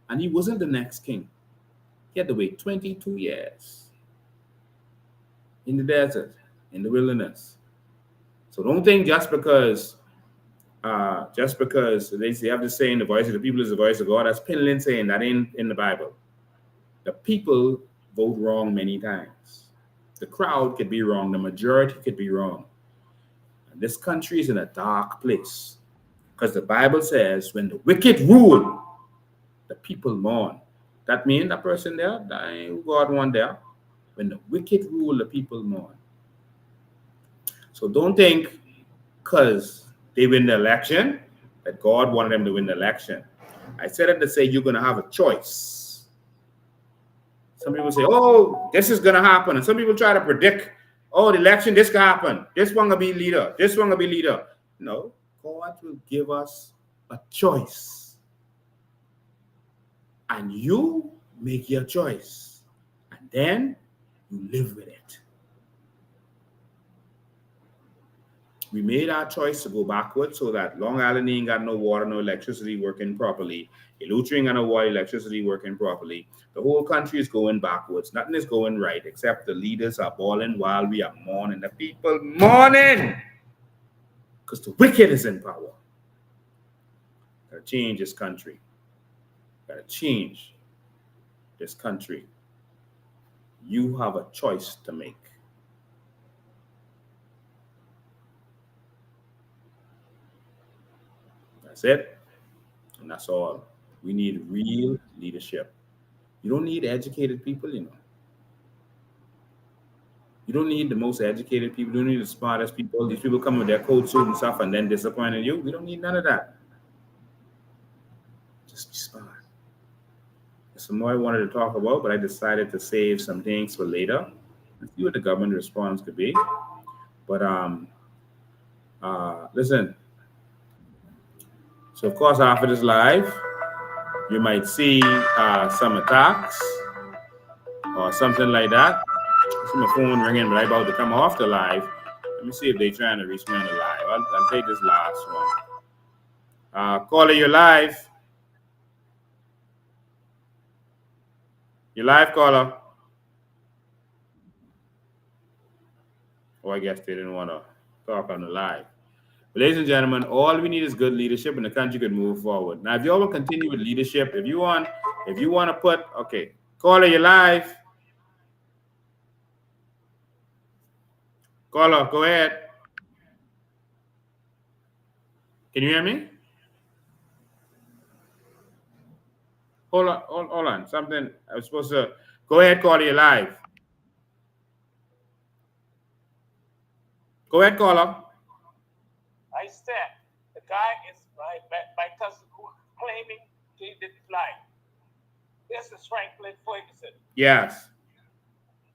and he wasn't the next king. He had to wait 22 years in the desert, in the wilderness. So don't think just because they have to say in the voice of the people is the voice of God. That's Pinlin saying that in the Bible. The people vote wrong many times. The crowd could be wrong. The majority could be wrong. And this country is in a dark place because the Bible says when the wicked rule, the people mourn. That means that person there, that ain't who God want there. When the wicked rule, the people mourn. So don't think because they win the election that God wanted them to win the election. I said it to say you're going to have a choice. Some people say, oh, this is going to happen. And some people try to predict, oh, the election, this can happen. This one going to be leader. This one going to be leader. No, God will give us a choice. And you make your choice. And then you live with it. We made our choice to go backwards so that Long Island ain't got no water, no electricity working properly. Eleuthera ain't got no water, electricity working properly. The whole country is going backwards. Nothing is going right except the leaders are balling while we are mourning. The people mourning because the wicked is in power. Gotta change this country. Gotta change this country. You have a choice to make. That's it. And that's all. We need real leadership. You don't need educated people, you know. You don't need the most educated people. You don't need the smartest people. These people come with their code suit and stuff and then disappointing you. We don't need none of that. Just be smart. There's some more I wanted to talk about, but I decided to save some things for later. Let's see what the government response could be. But listen. So of course, after this live, you might see some attacks or something like that. I see my phone ringing, but I'm about to come off the live. Let me see if they're trying to reach me on the live. I'll take this last one. Caller, you're live. You're live, caller. Oh, I guess they didn't want to talk on the live. But ladies and gentlemen, all we need is good leadership, and the country could move forward. Now, if you all will continue with leadership, if you want to put, okay, caller, you're live. Caller, go ahead. Can you hear me? Hold on. Something I was supposed to. Go ahead, caller, you're live. Go ahead, caller. I said the guy is my cousin claiming he didn't fly. This is Franklin Ferguson. Yes.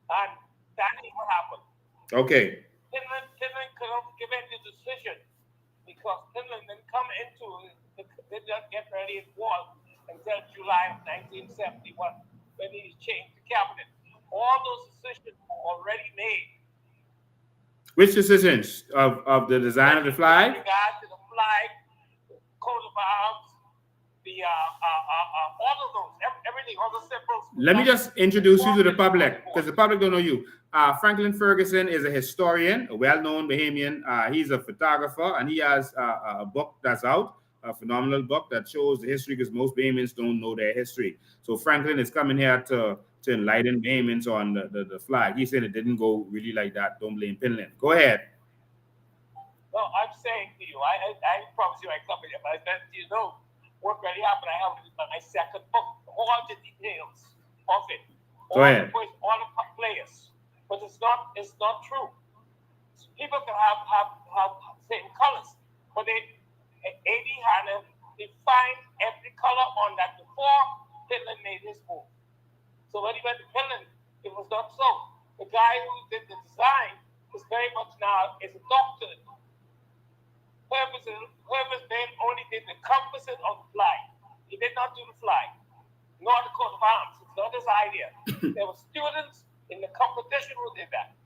And that is what happened. Okay. Finland couldn't give any decision because Finland didn't come into did not get ready in war until July of 1971 when he changed the cabinet. All those decisions were already made. Which decisions of the design of the flag? With regard to the flag, the coat of arms, the all of those, everything, all the symbols. Let me just introduce you to the public because the public don't know you. Franklin Ferguson is a historian, a well-known Bahamian. He's a photographer, and he has a book that's out, a phenomenal book that shows the history because most Bahamians don't know their history. So Franklin is coming here to enlighten Bahamians on the flag. He said it didn't go really like that. Don't blame Finland. Go ahead. No, I'm saying to you, I promise you I covered it, but I bet you know what really happened. I have my second book, all the details of it. Go ahead. All the players. But it's not true. People can have same colors, but A.D. Hanna defined every color on that before Finland made his move. So when he went to Finland, it was not so. The guy who did the design is very much now is a doctor. Purpose then only did the composite of the flag. He did not do the flag, nor the coat of arms. It's not his idea. There were students in the competition who did that.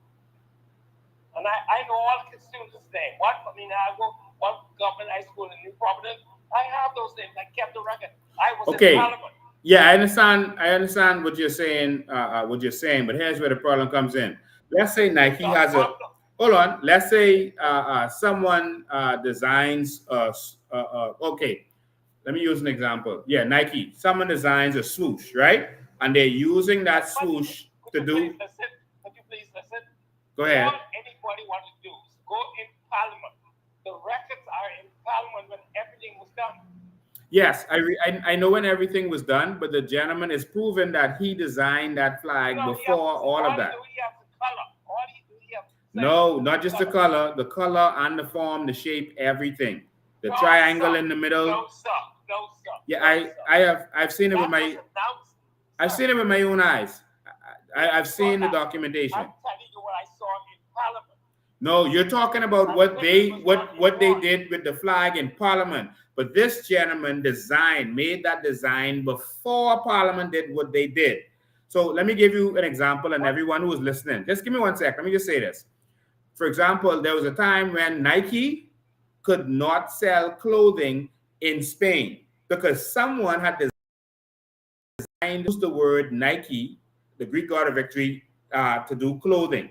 And I know all the students' name. I go one government high school in New Providence. I have those names. I kept the record. I was Okay. in Parliament. Yeah, I understand what you're saying. But here's where the problem comes in. Let's say Nike has a. Hold on. Let's say someone designs okay. Let me use an example. Yeah, Nike. Someone designs a swoosh, right? And they're using that swoosh to do. Could you please listen? Go ahead. All anybody wants to do is go in Parliament. The records are in Parliament when everything was done. Yes, I know when everything was done, but the gentleman is proven that he designed that flag before all of that. No, not just the color and the form, the shape, everything. The triangle in the middle. No, sir. No, sir. Yeah, I've seen it with my own eyes. I've seen the documentation. I'm telling you what I saw in Parliament. No, you're talking about what they did with the flag in Parliament. But this gentleman made that design before Parliament did what they did. So let me give you an example, and everyone who is listening, just give me 1 sec. Let me just say this. For example, there was a time when Nike could not sell clothing in Spain because someone had designed the word Nike, the Greek god of victory, to do clothing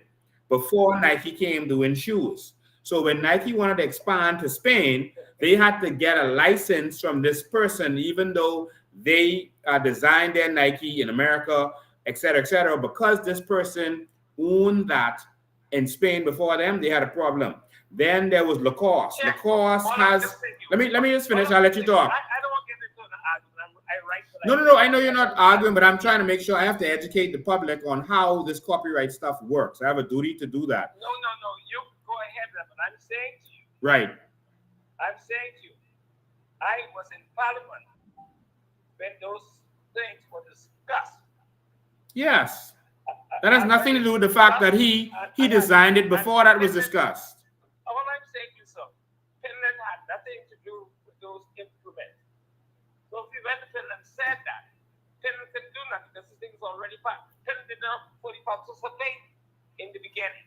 before Nike came doing shoes. So when Nike wanted to expand to Spain, they had to get a license from this person, even though they designed their Nike in America, et cetera, because this person owned that in Spain before them, they had a problem. Then there was Lacoste. Yeah. Lacoste has. Let me just finish. I'll let you talk. I don't want to get into an argument. I write. No. I know you're not arguing, but I'm trying to make sure I have to educate the public on how this copyright stuff works. I have a duty to do that. No. You go ahead, but I'm saying to you. Right. I'm saying to you, I was in Parliament when those things were discussed. Yes. That has nothing to do with the fact that he designed it before that was discussed. All I'm saying is, sir, Finland had nothing to do with those improvements. So if you went to Finland and said that, Finland couldn't do nothing because this thing is already passed. Finland did not fully participate in the beginning.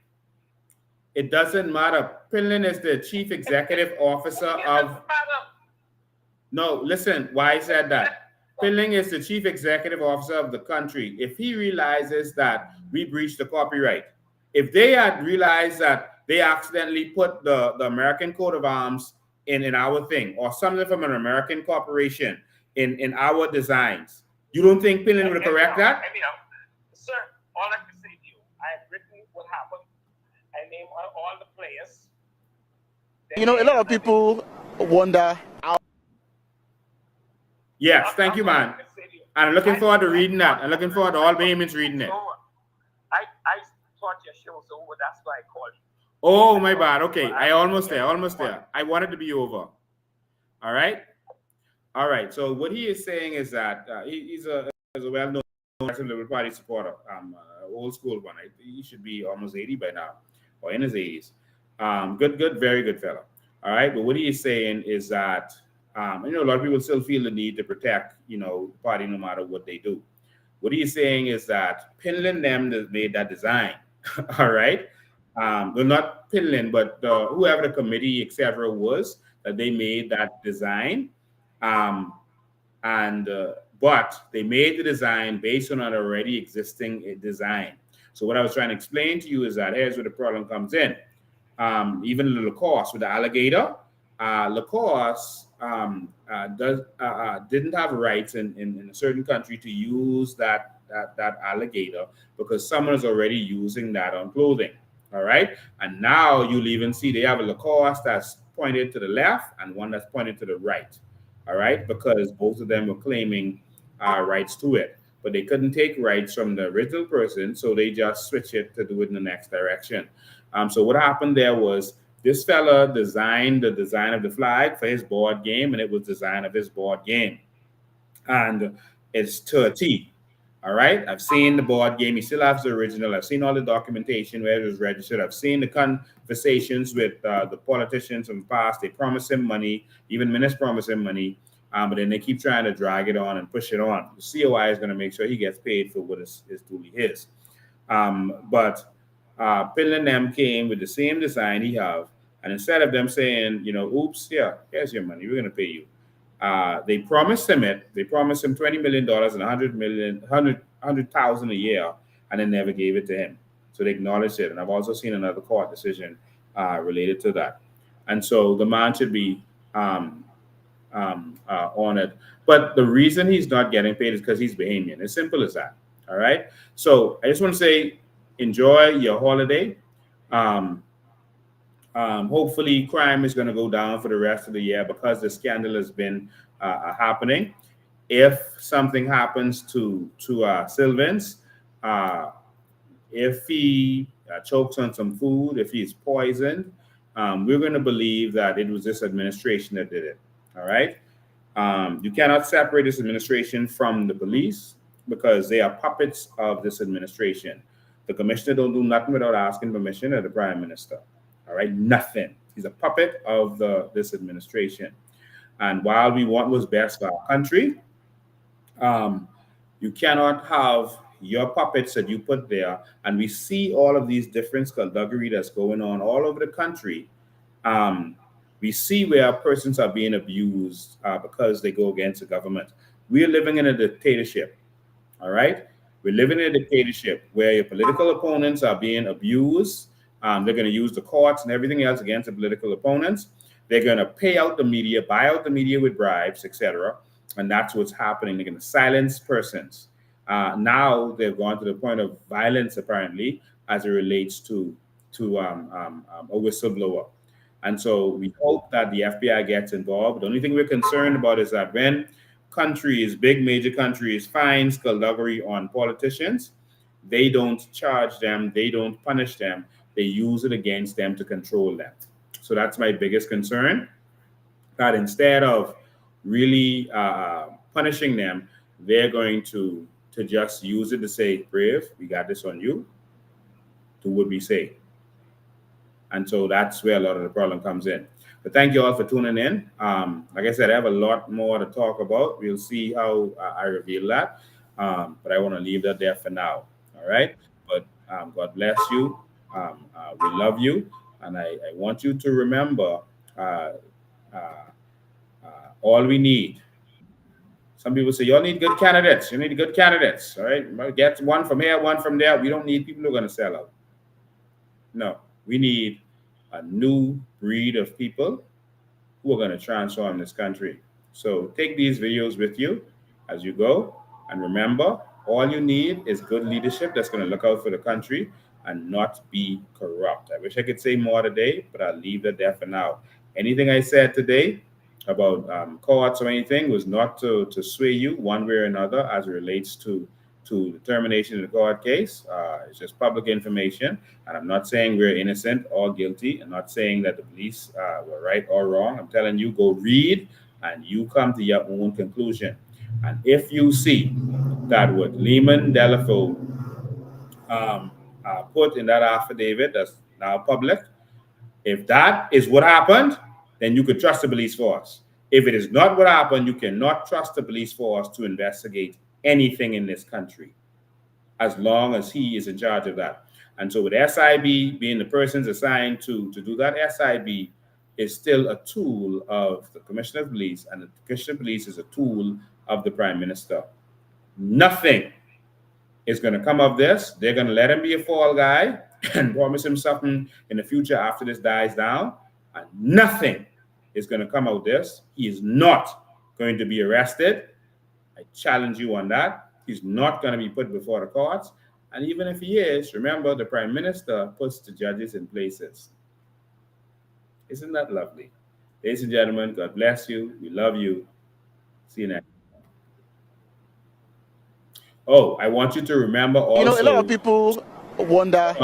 It doesn't matter. Finland is the chief executive officer of. No, listen, why I said that. Finland is the chief executive officer of the country. If he realizes that we breached the copyright, if they had realized that they accidentally put the American coat of arms in our thing, or something from an American corporation in our designs, you don't think Finland would correct that? Sir, all I can say to you, I have written what happened. I named all the players. A lot of people wonder how. Yes, thank you, man. And I'm looking forward to reading that. I'm looking forward to all payments reading it. I thought your show was over. That's why I called you. Oh, my bad. Okay, I almost there. I wanted to be over. All right. So what he is saying is that he's a well-known Liberal Party supporter, old school one. He should be almost 80 by now, or in his 80s. Good, very good fellow. All right, but what he is saying is that a lot of people still feel the need to protect, the party no matter what they do. What he is saying is that Finland them made that design. All right. Well, not Finland, but whoever the committee, etc., was that they made that design. But they made the design based on an already existing design. So what I was trying to explain to you is that here's where the problem comes in. Even the Lacoste with the alligator, Lacoste didn't have rights in a certain country to use that alligator because someone is already using that on clothing. All right. And now you'll even see they have a Lacoste that's pointed to the left and one that's pointed to the right. All right. Because both of them were claiming rights to it, but they couldn't take rights from the original person. So they just switch it to do it in the next direction. So what happened there was this fella designed the design of the flag for his board game, and it was design of his board game. And it's to a T. All right. I've seen the board game. He still has the original. I've seen all the documentation where it was registered. I've seen the conversations with the politicians from the past. They promise him money. Even ministers promise him money. But then they keep trying to drag it on and push it on. The COI is going to make sure he gets paid for what is truly his. But Finland them came with the same design he have, and instead of them saying, oops, yeah, here's your money, we're going to pay you. They promised him it. They promised him $20 million and 100,000 a year, and they never gave it to him. So they acknowledged it. And I've also seen another court decision related to that. And so the man should be honored. But the reason he's not getting paid is because he's Bahamian. As simple as that. All right. So I just want to say, enjoy your holiday. Um, Hopefully, crime is going to go down for the rest of the year because the scandal has been happening. If something happens to Sylvans, uh, if he chokes on some food, if he's poisoned, we're going to believe that it was this administration that did it. All right. You cannot separate this administration from the police because they are puppets of this administration. The commissioner don't do nothing without asking permission of the prime minister. All right, nothing. He's a puppet of this administration. And while we want what's best for our country, um, you cannot have your puppets that you put there. And we see all of these different skullduggery that's going on all over the country. Um, we see where persons are being abused because they go against the government. We are living in a dictatorship. All right. We're living in a dictatorship where your political opponents are being abused. They're going to use the courts and everything else against the political opponents. They're going to pay out the media, buy out the media with bribes, etc. And that's what's happening. They're going to silence persons. Now they've gone to the point of violence, apparently, as it relates to a whistleblower. And so we hope that the FBI gets involved. The only thing we're concerned about is that when countries, big major countries, find skullduggery on politicians, they don't charge them, they don't punish them, they use it against them to control them. So that's my biggest concern. That instead of really punishing them, they're going to just use it to say, "Brave, we got this on you. Do what we say." And so that's where a lot of the problem comes in. But thank you all for tuning in. Like I said, I have a lot more to talk about. We'll see how I reveal that. But I want to leave that there for now. All right. But God bless you. We love you. And I want you to remember uh, uh, all we need. Some people say, y'all need good candidates. You need good candidates. All right. Well, get one from here, one from there. We don't need people who are going to sell out. No, we need a new breed of people who are going to transform this country. So take these videos with you as you go. And remember, all you need is good leadership that's going to look out for the country and not be corrupt. I wish I could say more today, but I'll leave it there for now. Anything I said today about courts or anything was not to sway you one way or another as it relates to the termination of the court case. It's just public information. And I'm not saying we're innocent or guilty. I'm not saying that the police were right or wrong. I'm telling you, go read and you come to your own conclusion. And if you see that what Leamond Deleveaux put in that affidavit that's now public, if that is what happened, then you could trust the police force. If it is not what happened, you cannot trust the police force to investigate anything in this country as long as he is in charge of that. And so with SIB being the persons assigned to do that, SIB is still a tool of the Commissioner of Police, and the Commissioner of Police is a tool of the Prime Minister. Nothing is going to come of this. They're going to let him be a fall guy and promise him something in the future after this dies down. And nothing is going to come out of this. He is not going to be arrested. I challenge you on that. He's not going to be put before the courts. And even if he is, remember the Prime Minister puts the judges in places. Isn't that lovely? Ladies and gentlemen, God bless you. We love you. See you next. Oh, I want you to remember also. A lot of people wonder.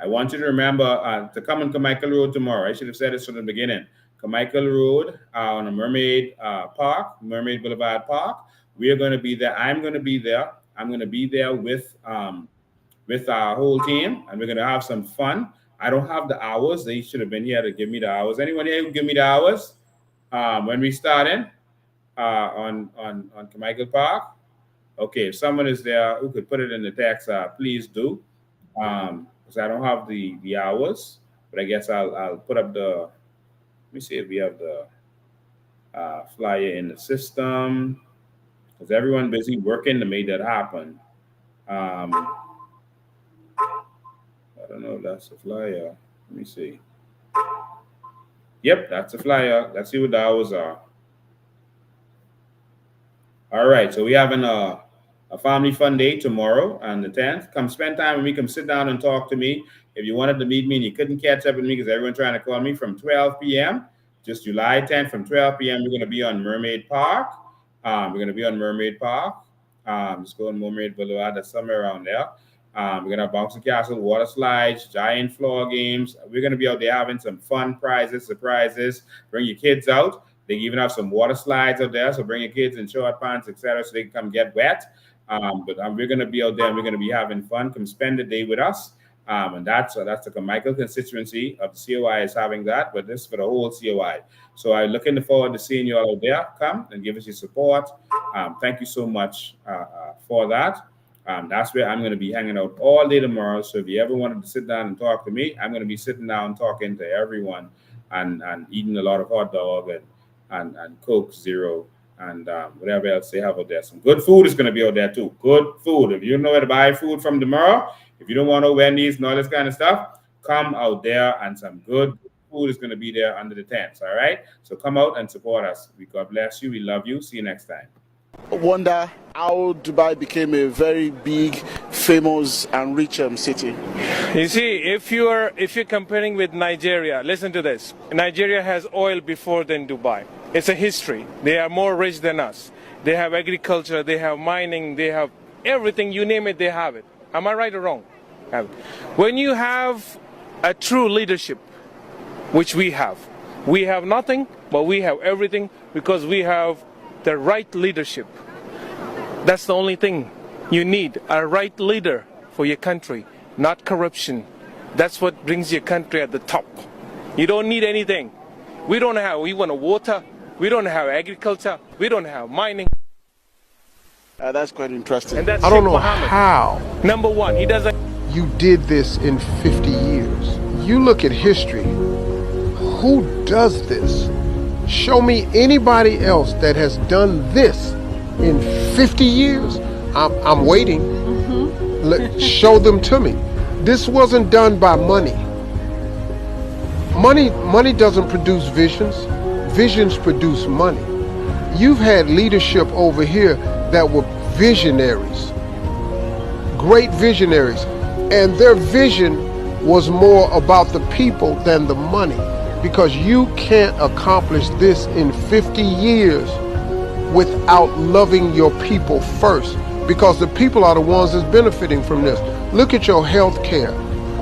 I want you to remember to come on Carmichael Road tomorrow. I should have said this from the beginning. Carmichael Road on a Mermaid Park, Mermaid Boulevard Park. We are going to be there. I'm going to be there. I'm going to be there with our whole team, and we're going to have some fun. I don't have the hours. They should have been here to give me the hours. Anyone here who give me the hours when we starting on Carmichael Park? Okay, if someone is there who could put it in the text, please do. because I don't have the hours. But I guess I'll put up the. Let me see if we have the flyer in the system, because everyone busy working to make that happen. I don't know if that's the flyer. Let me see. Yep, that's a flyer. Let's see what the hours are. All right, so we having a family fun day tomorrow on the 10th. Come spend time with me. Come sit down and talk to me. If you wanted to meet me and you couldn't catch up with me because everyone trying to call me, from 12 p.m., just July 10th from 12 p.m., we're going to be on Mermaid Park. Just go on Mermaid Boulevard, that's somewhere around there. We're going to have bouncy castle, water slides, giant floor games. We're going to be out there having some fun prizes, surprises. Bring your kids out. They even have some water slides out there, so bring your kids in short pants, etc., so they can come get wet. We're going to be out there and we're going to be having fun. Come spend the day with us. And that's the Michael constituency of the COI is having that, but this is for the whole COI. So I'm looking forward to seeing you all out there. Come and give us your support. Thank you so much for that. That's where I'm going to be hanging out all day tomorrow. So if you ever wanted to sit down and talk to me, I'm going to be sitting down talking to everyone and eating a lot of hot dog and Coke Zero and whatever else they have out there. Some good food is going to be out there too. Good food. If you don't know where to buy food from tomorrow, if you don't want no Wendy's and all this kind of stuff, come out there and some good food is going to be there under the tents. All right. So come out and support us. God bless you. We love you. See you next time. Wonder how Dubai became a very big, famous, and rich city. You see, if you're comparing with Nigeria, listen to this. Nigeria has oil before than Dubai. It's a history. They are more rich than us. They have agriculture, they have mining, they have everything. You name it, they have it. Am I right or wrong? When you have a true leadership, which we have nothing, but we have everything because we have the right leadership. That's the only thing you need, a right leader for your country, not corruption. That's what brings your country at the top. You don't need anything. We want water, we don't have agriculture, we don't have mining. That's quite interesting. And that's I don't Sheikh know Mohammed. how Number one, he doesn't. you did this in 50 years. You look at history. Who does this? Show me anybody else that has done this in 50 years. I'm waiting. Show them to me. This wasn't done by money. Money doesn't produce visions. Visions produce money. You've had leadership over here that were visionaries, great visionaries, and their vision was more about the people than the money, because you can't accomplish this in 50 years without loving your people first, because the people are the ones that's benefiting from this. Look at your health care.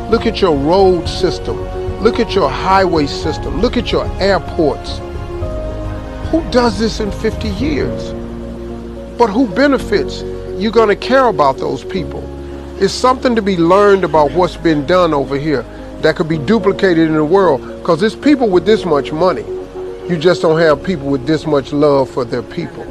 Look at your road system. Look at your highway system. Look at your airports. Who does this in 50 years? But who benefits? You're going to care about those people. It's something to be learned about what's been done over here that could be duplicated in the world, because there's people with this much money. You just don't have people with this much love for their people.